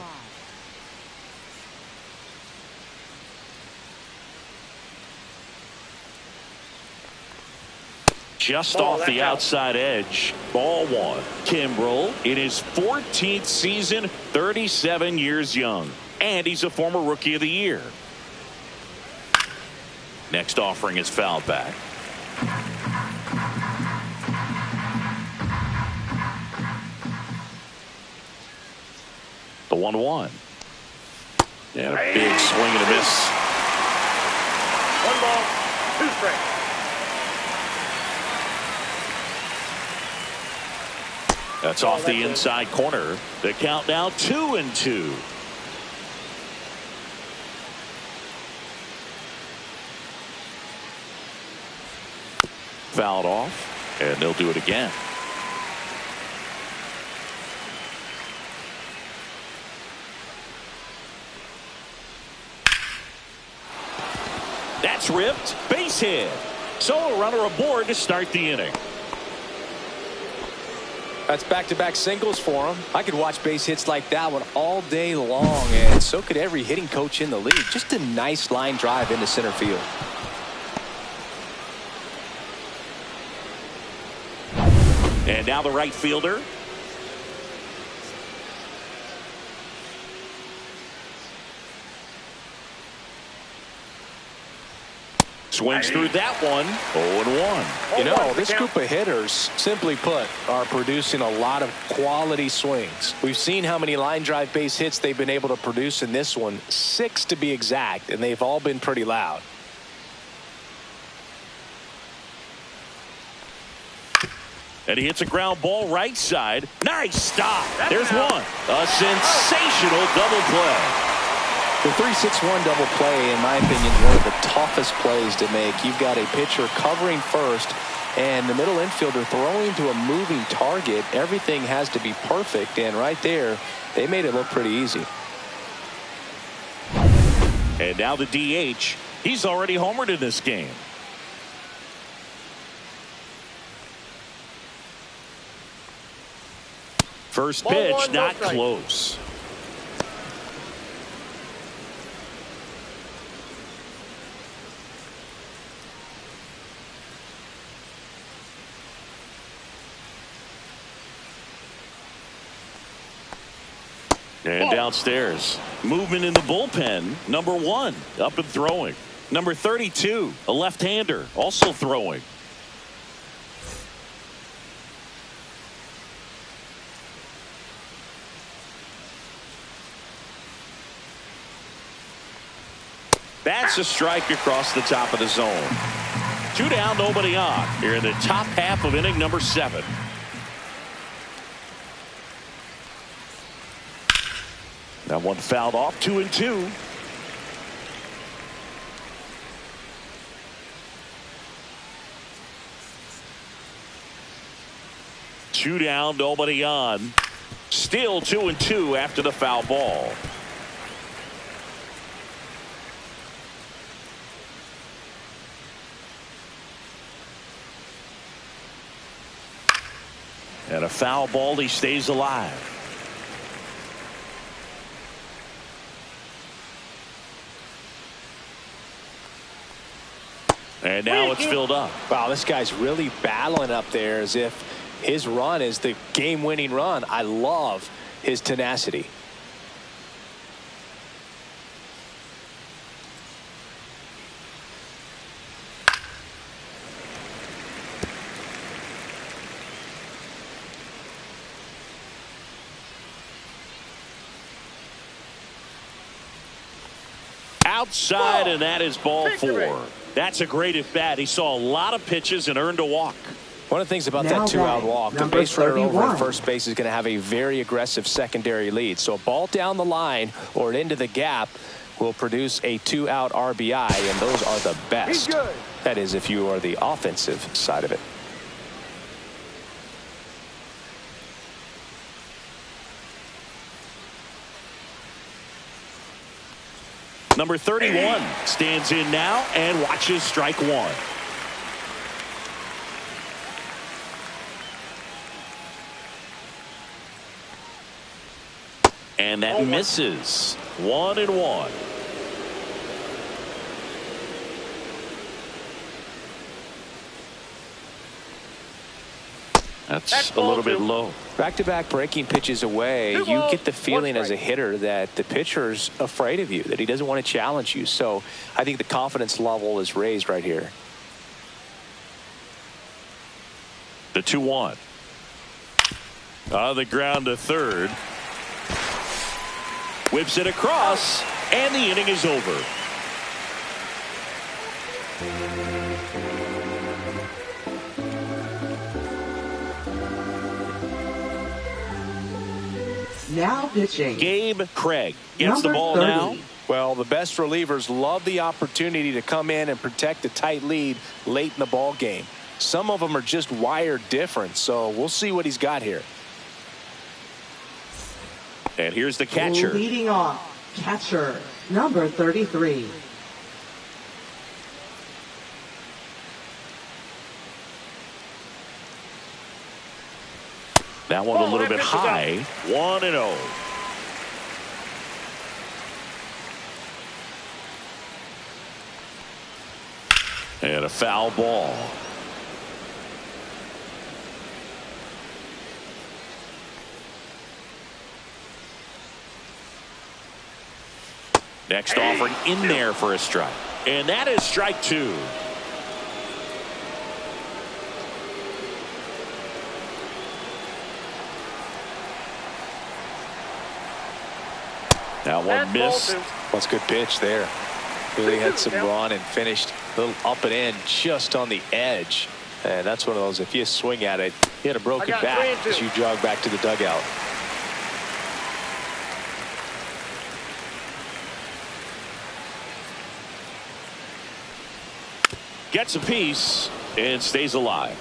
Just Ball, off the that's out. outside edge. Ball one. Kimbrell in his 14th season, 37 years young. And he's a former Rookie of the Year. Next offering is fouled back. The 1-1. And a big swing and a miss. 1 ball, 2 strikes. That's off the inside corner. The count now 2-2. Fouled off, and they'll do it again. That's ripped. Base hit. So a runner aboard to start the inning. That's back-to-back singles for him. I could watch base hits like that one all day long, and so could every hitting coach in the league. Just a nice line drive into center field. And now the right fielder. Swings through that one. 0-1. You know, this group of hitters, simply put, are producing a lot of quality swings. We've seen how many line drive base hits they've been able to produce in this one, 6 to be exact, and they've all been pretty loud. And he hits a ground ball right side. Nice stop. There's one. A sensational double play. The 3-6-1 double play, in my opinion, is one of the toughest plays to make. You've got a pitcher covering first and the middle infielder throwing to a moving target. Everything has to be perfect, and right there, they made it look pretty easy. And now the DH. He's already homered in this game. First Ball pitch, one, no not strike. close. And downstairs, movement in the bullpen. Number 1, up and throwing. Number 32, a left-hander, also throwing. That's a strike across the top of the zone. 2 down, nobody on. Here in the top half of inning number 7. That one fouled off. 2-2. Two down, nobody on. Still 2-2 after the foul ball. And a foul ball, he stays alive. And now it's filled up. Wow, this guy's really battling up there as if his run is the game-winning run. I love his tenacity. Outside, and that is ball 4. That's a great at bat. He saw a lot of pitches and earned a walk. One of the things about Now that two-out batting, walk, the number base runner over 31. at first base is going to have a very aggressive secondary lead. So a ball down the line or into the gap will produce a two-out RBI, and those are the best. He's good. That is if you are the offensive side of it. Number 31 stands in now and watches strike one. And that misses. 1-1. That's a little bit low. Back-to-back breaking pitches away, you get the feeling as a hitter that the pitcher's afraid of you, that he doesn't want to challenge you. So I think the confidence level is raised right here. The 2-1. On the ground to third. Whips it across, and the inning is over. Now pitching. Gabe Craig gets the Number ball 30. now. Well, the best relievers love the opportunity to come in and protect a tight lead late in the ball game. Some of them are just wired different, so we'll see what he's got here. And here's the catcher. Leading off, catcher, number 33. That one a little bit high. 1-0. And a foul ball. Next offering in there for a strike. And that is strike two. That one missed. That's a good pitch there. Really had some run and finished a little up and in just on the edge. And that's one of those, if you swing at it, you had a broken back as you jog back to the dugout. Gets a piece and stays alive.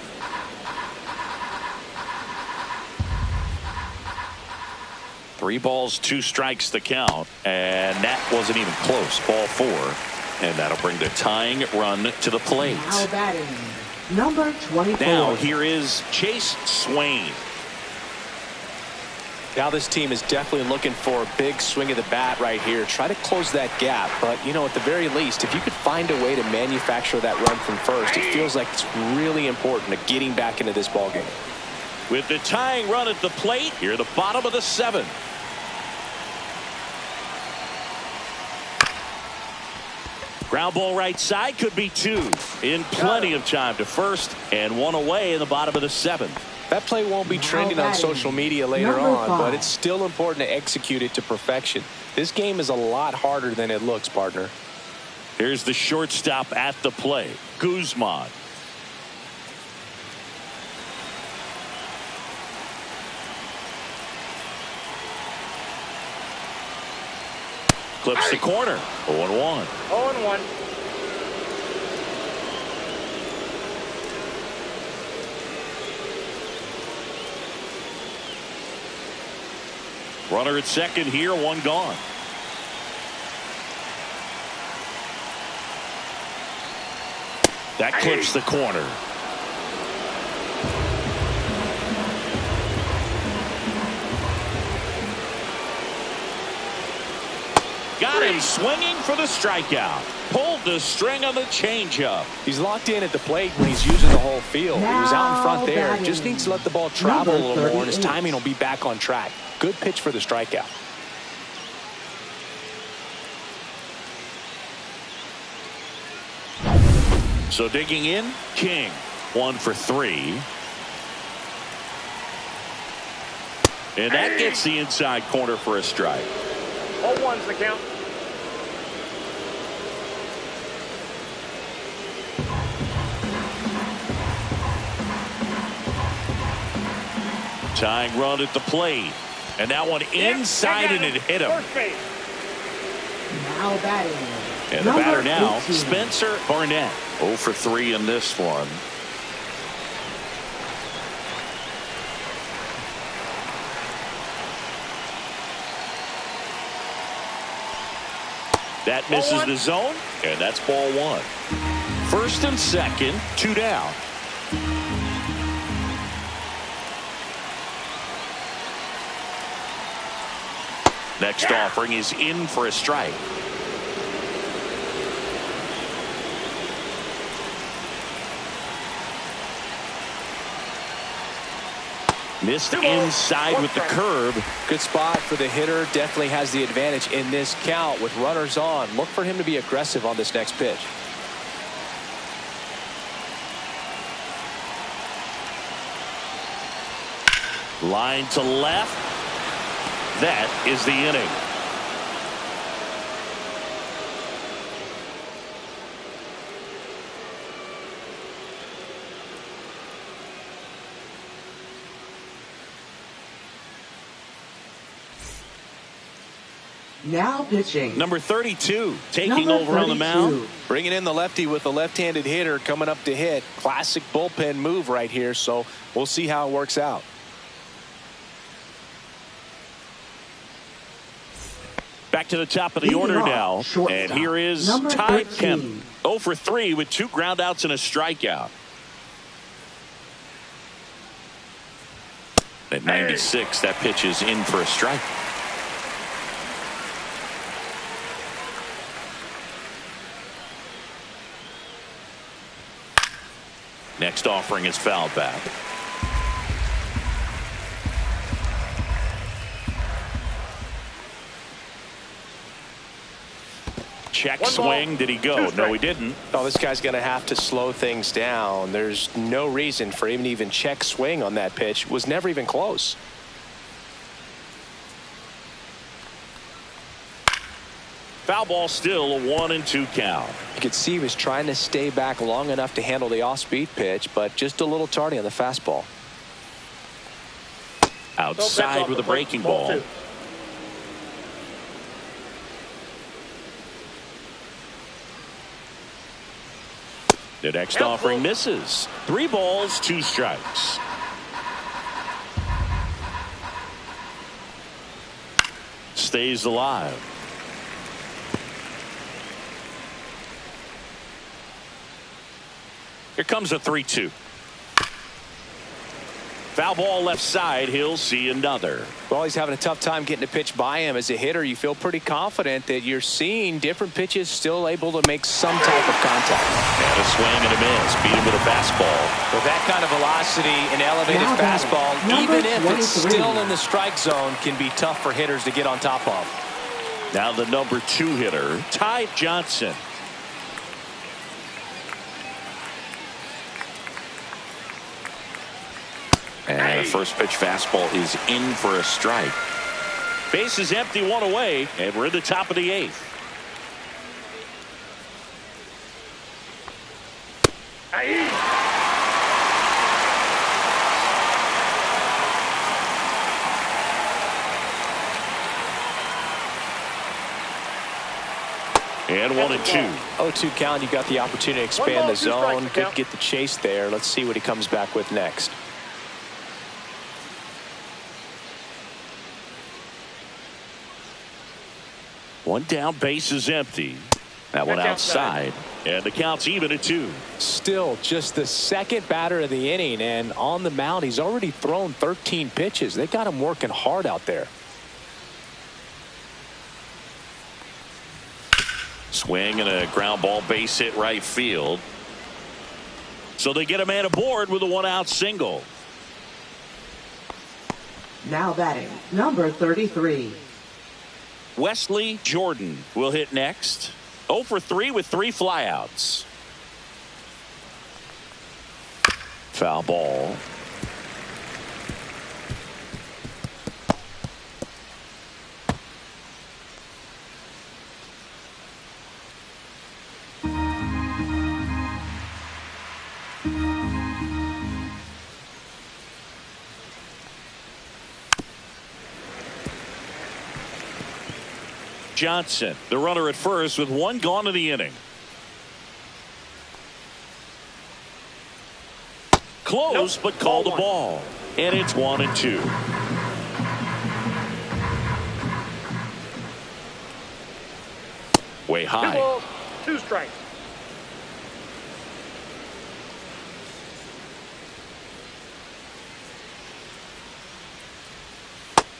Three balls, two strikes the count, and that wasn't even close. Ball four, and that'll bring the tying run to the plate. Now batting, number 24. Now here is Chase Swain. Now this team is definitely looking for a big swing of the bat right here. Try to close that gap, but you know, at the very least, if you could find a way to manufacture that run from first, it feels like it's really important to getting back into this ballgame. With the tying run at the plate, here the bottom of the seventh. Ground ball right side, could be two. In plenty of time to first, and one away in the bottom of the seventh. That play won't be trending on social media later Number on, 5. but it's still important to execute it to perfection. This game is a lot harder than it looks, partner. Here's the shortstop at the plate, Guzman. Clips the corner. 0-1. 0-1. Runner at second here, one gone. That clips the corner. Got him swinging for the strikeout. Pulled the string on the changeup. He's locked in at the plate when he's using the whole field. He was out in front there. Batting. Just needs to let the ball travel a Number little more, and his 38. timing will be back on track. Good pitch for the strikeout. So digging in, King. 1 for 3. And that gets the inside corner for a strike. 0-1's the count. Tying run at the plate. And that one inside, and it hit him. Now batting. And the batter now, 18. Spencer Barnett. 0 for 3 in this one. That misses the zone, and that's ball 1. First and second, 2 down. Next offering is in for a strike. Missed inside with the curve. Good spot for the hitter. Definitely has the advantage in this count with runners on. Look for him to be aggressive on this next pitch. Line to left. That is the inning. Now pitching. Number 32 taking Number over on the 32. mound. Bringing in the lefty with the left-handed hitter coming up to hit. Classic bullpen move right here, so we'll see how it works out. Back to the top of the order now. And here is Ty Kemp. 0 for 3 with 2 groundouts and a strikeout. At 96, that pitch is in for a strike. Next offering is fouled back. Check swing. Did he go? No, he didn't. Oh, this guy's going to have to slow things down. There's no reason for him to even check swing on that pitch. Was never even close. Foul ball, still a 1-2 count. You could see he was trying to stay back long enough to handle the off-speed pitch, but just a little tardy on the fastball. Outside with a breaking ball. The next offering misses. 3 balls, 2 strikes. Stays alive. Here comes a 3-2. Foul ball left side. He'll see another. Well, he's having a tough time getting a pitch by him. As a hitter, you feel pretty confident that you're seeing different pitches still able to make some type of contact. And a swing and a miss. Beat him with a fastball. With that kind of velocity, an elevated fastball, even if it's still in the strike zone, can be tough for hitters to get on top of. Now the number 2 hitter, Ty Johnson. And the first pitch fastball is in for a strike. Base is empty, 1 away, and we're in the top of the 8th. And 1-2. 0-2 count. You got the opportunity to expand the zone. Good get the chase there. Let's see what he comes back with next. One down, base is empty. That one outside, and the count's even at 2. Still just the second batter of the inning, and on the mound he's already thrown 13 pitches. They got him working hard out there. Swing and a ground ball, base hit right field. So they get a man aboard with a 1-out single. Now batting, number 33. Wesley Jordan will hit next. 0 for 3 with 3 flyouts. Foul ball. Johnson, the runner at first with one gone in the inning. Close, but called a ball. And it's 1-2. Way high. 2 balls, 2 strikes.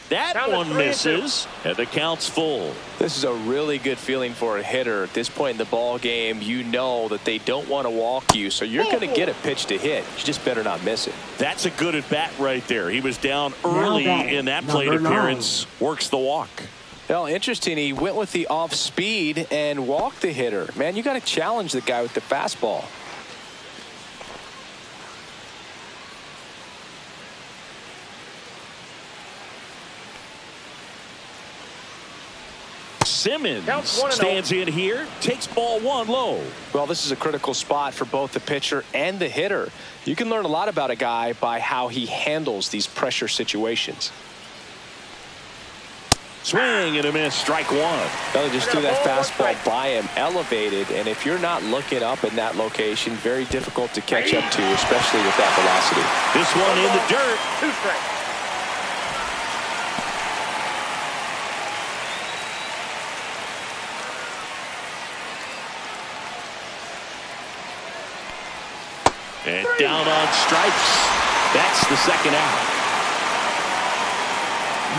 That one misses, and the count's full. This is a really good feeling for a hitter. At this point in the ball game, you know that they don't want to walk you, so you're going to get a pitch to hit. You just better not miss it. That's a good at bat right there. He was down early in that plate appearance. Works the walk. Well, interesting. He went with the off speed and walked the hitter. Man, you got to challenge the guy with the fastball. Simmons stands in here, takes ball 1 low. Well, this is a critical spot for both the pitcher and the hitter. You can learn a lot about a guy by how he handles these pressure situations. Swing and a miss, strike 1. Well, just threw that fastball by him, elevated, and if you're not looking up in that location, very difficult to catch up to, especially with that velocity. This one in the dirt. 2 strikes. And down on stripes. That's the second out.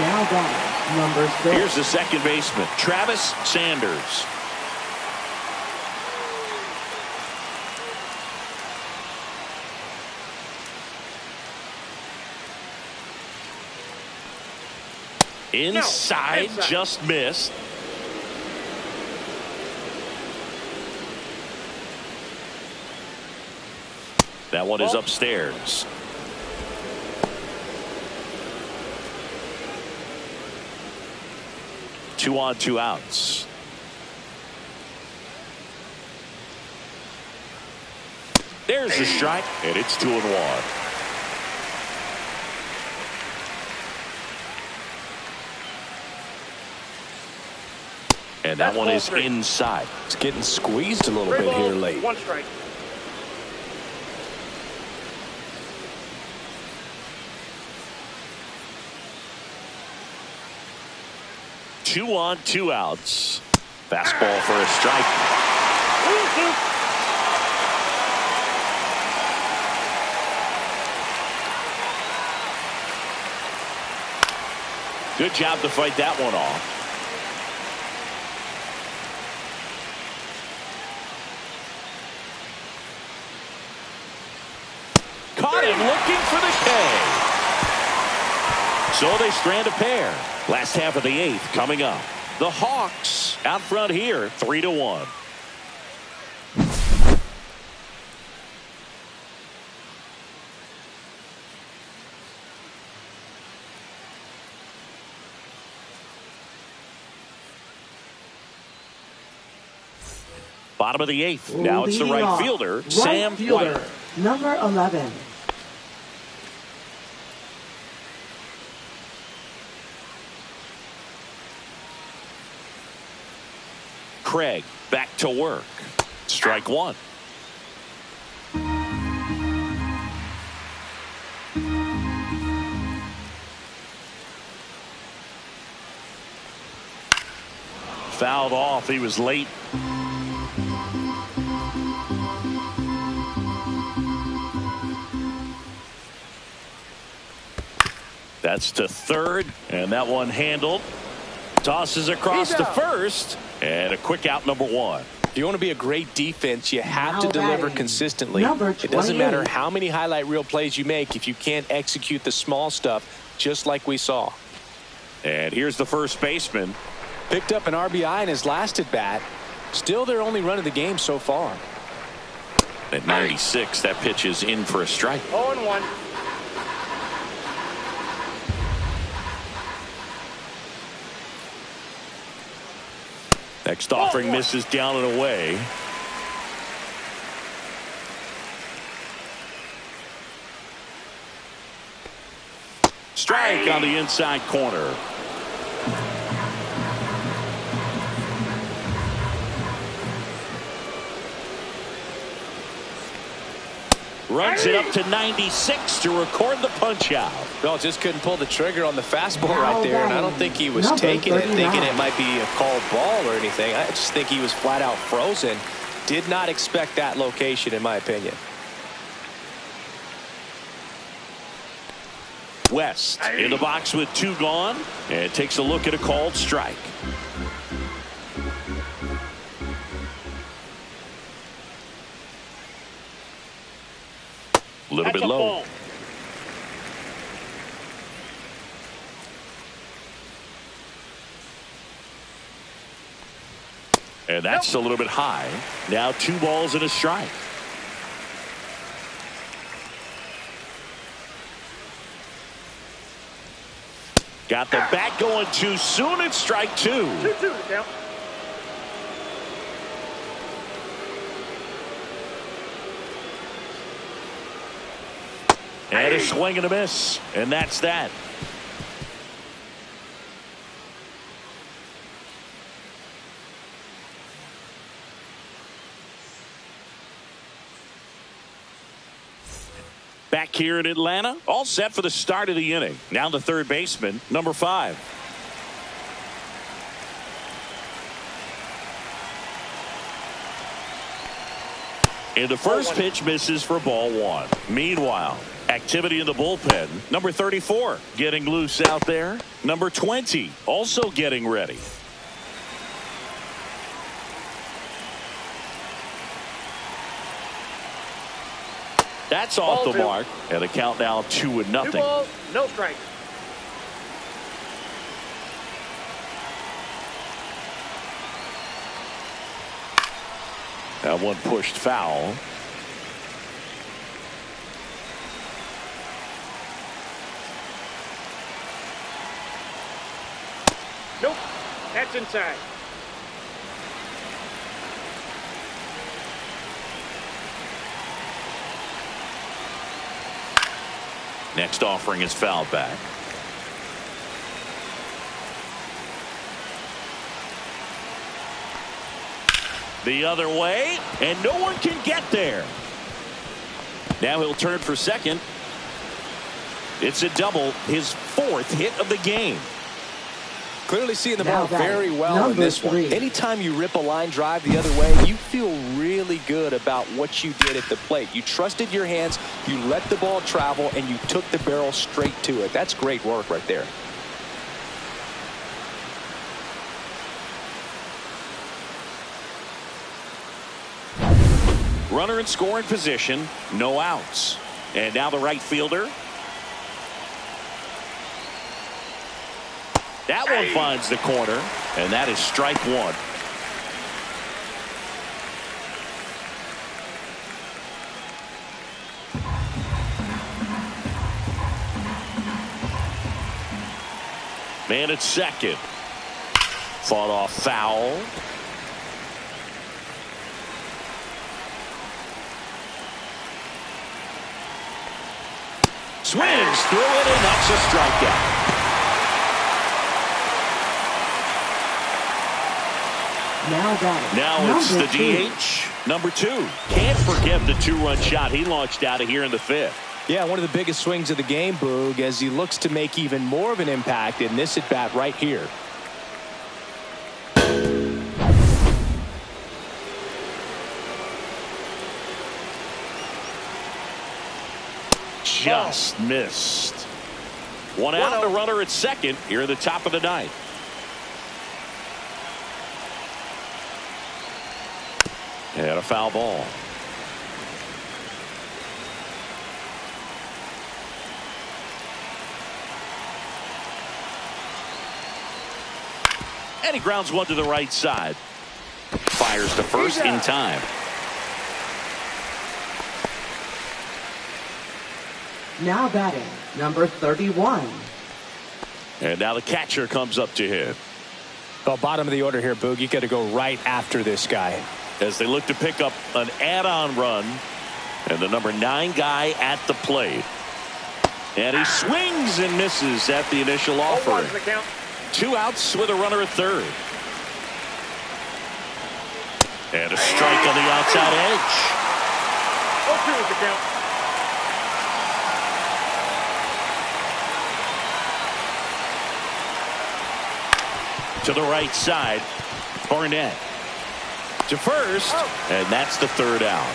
Now batting, number 6. Here's the second baseman, Travis Sanders. Inside, just missed. That one is upstairs. Two on, 2 outs. There's the strike, and it's 2-1. And that one is inside. It's getting squeezed a little bit here late. 1 strike. Two on, 2 outs. Fastball for a strike. Good job to fight that one off. Caught him looking for the K. So they strand a pair. Last half of the 8th coming up. The Hawks out front here, 3-1. Bottom of the 8th. Now it's the right fielder, Sam White. Number 11. Craig back to work. Strike 1. Fouled off. He was late. That's to third, and that one handled. Tosses across to first, and a quick out, number 1. If you want to be a great defense, you have to deliver consistently. It doesn't matter how many highlight reel plays you make if you can't execute the small stuff, just like we saw. And here's the first baseman. Picked up an RBI in his last at bat. Still their only run of the game so far. At 96, that pitch is in for a strike. 0-1. Next offering misses down and away. Strike on the inside corner. Runs it up to 96 to record the punch out. Well, just couldn't pull the trigger on the fastball right there, and I don't think he was taking it thinking it might be a called ball or anything. I just think he was flat out frozen. Did not expect that location, in my opinion. West in the box with 2 gone, and takes a look at a called strike. A little bit low. Ball. And that's a little bit high. Now 2 balls and a strike. Got the bat going too soon. It's strike 2. 2-2 to count. And a swing and a miss. And that's that. Back here in Atlanta, all set for the start of the inning. Now the third baseman, number 5. And the first pitch misses for ball 1. Meanwhile, activity in the bullpen. Number 34 getting loose out there. Number 20 also getting ready. That's off the mark, and a count now 2-0. 2 balls, no strikes. That one pushed foul. Nope, that's inside. Next offering is fouled back. The other way, and no one can get there. Now he'll turn for second. It's a double, his 4th hit of the game. Clearly seeing the ball Now very well in this one. Anytime you rip a line drive the other way, you feel really good about what you did at the plate. You trusted your hands, you let the ball travel, and you took the barrel straight to it. That's great work right there. Runner in scoring position, no outs. And now the right fielder. That one finds the corner, and that is strike 1. Man at second. Fought off foul. Swings through it, and that's a strikeout. Now it's the DH, number 2. Can't forget the 2-run shot he launched out of here in the 5th. Yeah, one of the biggest swings of the game, Boog, as he looks to make even more of an impact in this at-bat right here. Just missed. One out, and a runner at second here in the top of the 9th. And a foul ball. And he grounds one to the right side. Fires to first in time. Now batting, number 31. And now the catcher comes up to hit. Well, bottom of the order here, Boog. You got to go right after this guy. As they look to pick up an add-on run. And the number 9 guy at the plate. And he swings and misses at the initial offering. 2 outs with a runner at third. And a strike on the outside edge. 0-2 is the count. to the right side. Barnett to first, and that's the third out.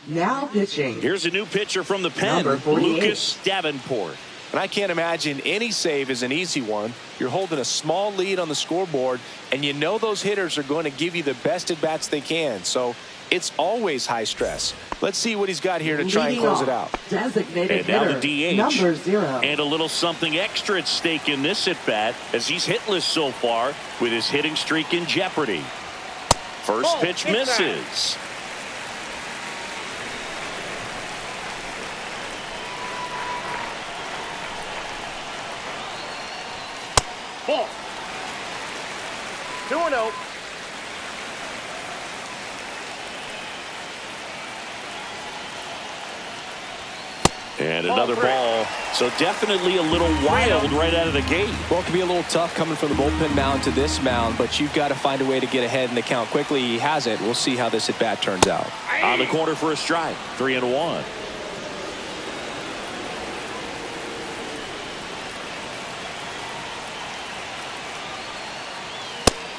Now pitching. Here's a new pitcher from the pen, Lucas Davenport. And I can't imagine any save is an easy one. You're holding a small lead on the scoreboard, and you know those hitters are going to give you the best at-bats they can. So it's always high stress. Let's see what he's got here to try and close it out. Designated and now hitter, the DH. number 0. And a little something extra at stake in this at-bat as he's hitless so far with his hitting streak in jeopardy. First pitch misses. Ball. 2-0. And another ball. So definitely a little wild right out of the gate. Well, it can be a little tough coming from the bullpen mound to this mound, but you've got to find a way to get ahead in the count quickly. He has it. We'll see how this at-bat turns out. On the corner for a strike. 3-1.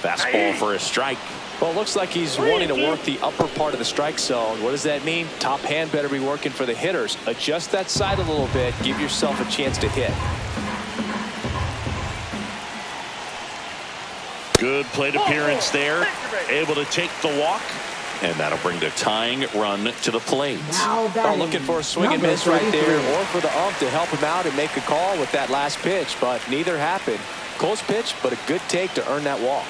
Fastball for a strike. Well, it looks like he's wanting to work the upper part of the strike zone. What does that mean? Top hand better be working for the hitters. Adjust that side a little bit. Give yourself a chance to hit. Good plate appearance there. Able to take the walk. And that'll bring the tying run to the plate. Now looking for a swing and miss right there, or for the ump to help him out and make a call with that last pitch, but neither happened. Close pitch, but a good take to earn that walk.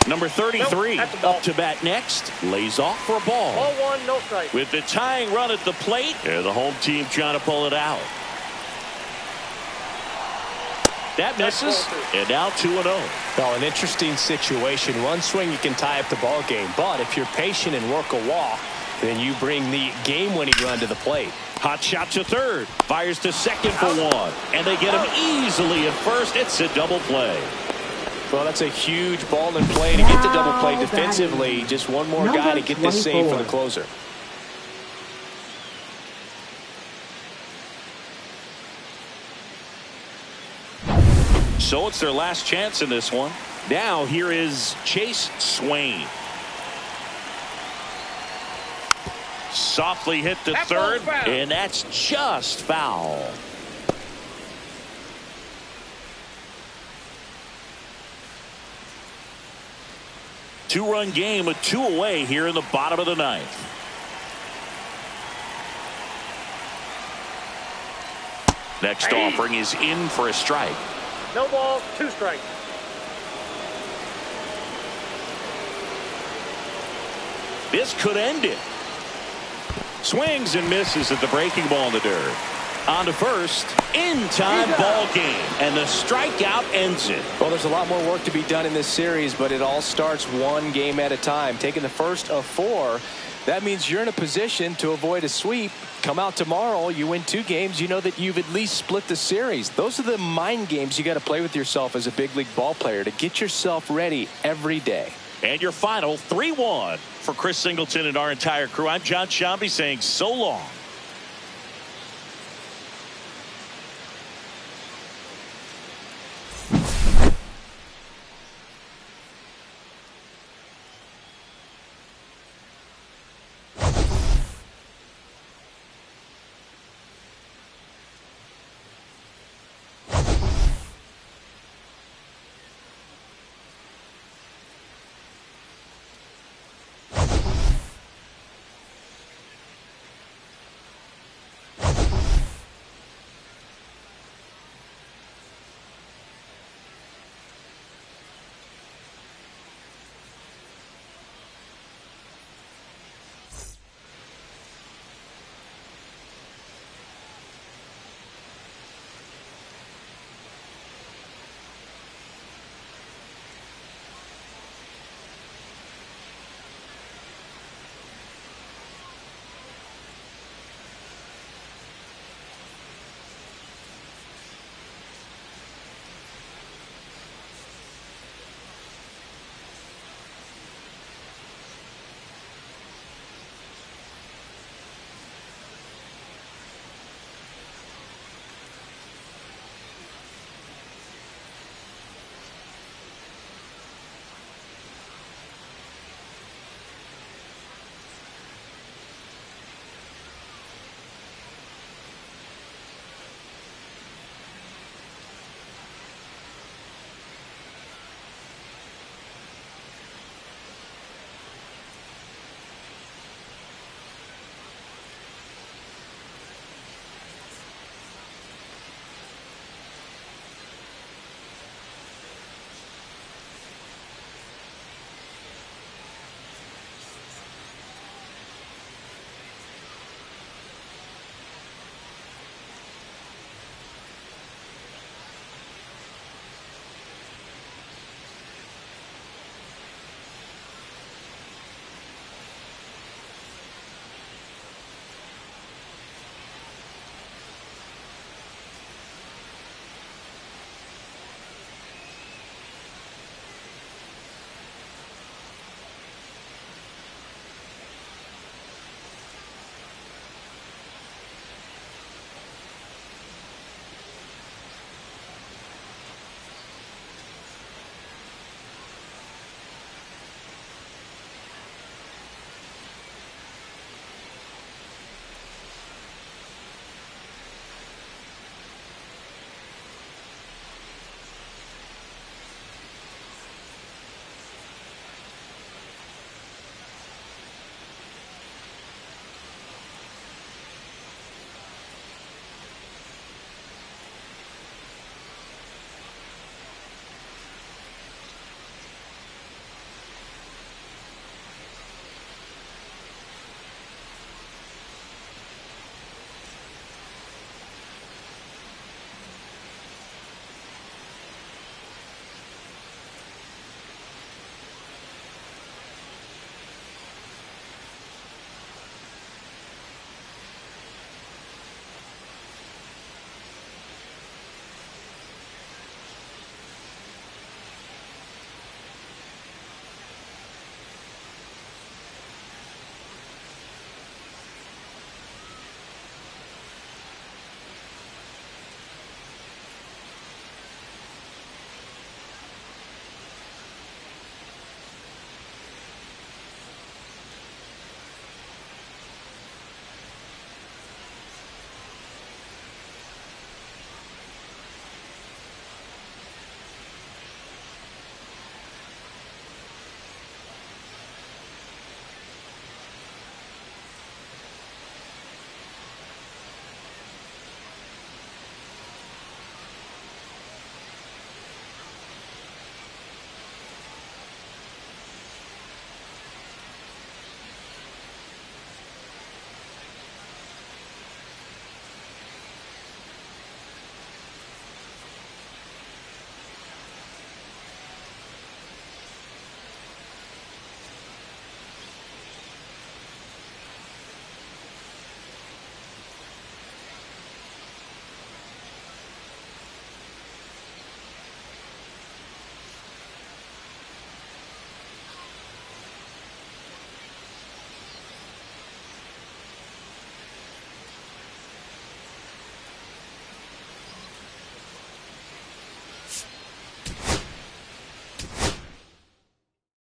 Number 33 up to bat next. Lays off for a ball. Ball 1, no strike. With the tying run at the plate, and the home team trying to pull it out. That misses, and now 2-0. Well, an interesting situation. One swing, you can tie up the ball game, but if you're patient and work a walk, then you bring the game-winning run to the plate. Hot shot to third. Fires to second for one. And they get him easily at first. It's a double play. Well, that's a huge ball in play to get the double play defensively. Just one more guy to get this save for the closer. So it's their last chance in this one. Now here is Chase Swain. Softly hit to third, and that's just foul. Two-run game with 2 away here in the bottom of the 9th. Next offering is in for a strike. No ball, 2 strikes. This could end it. Swings and misses at the breaking ball in the dirt. On to first. In time, ball game. And the strikeout ends it. Well, there's a lot more work to be done in this series, but it all starts one game at a time. Taking the first of 4, that means you're in a position to avoid a sweep. Come out tomorrow, you win 2 games, you know that you've at least split the series. Those are the mind games you got to play with yourself as a big league ball player to get yourself ready every day. And your final 3-1 for Chris Singleton and our entire crew. I'm John Shambi saying so long.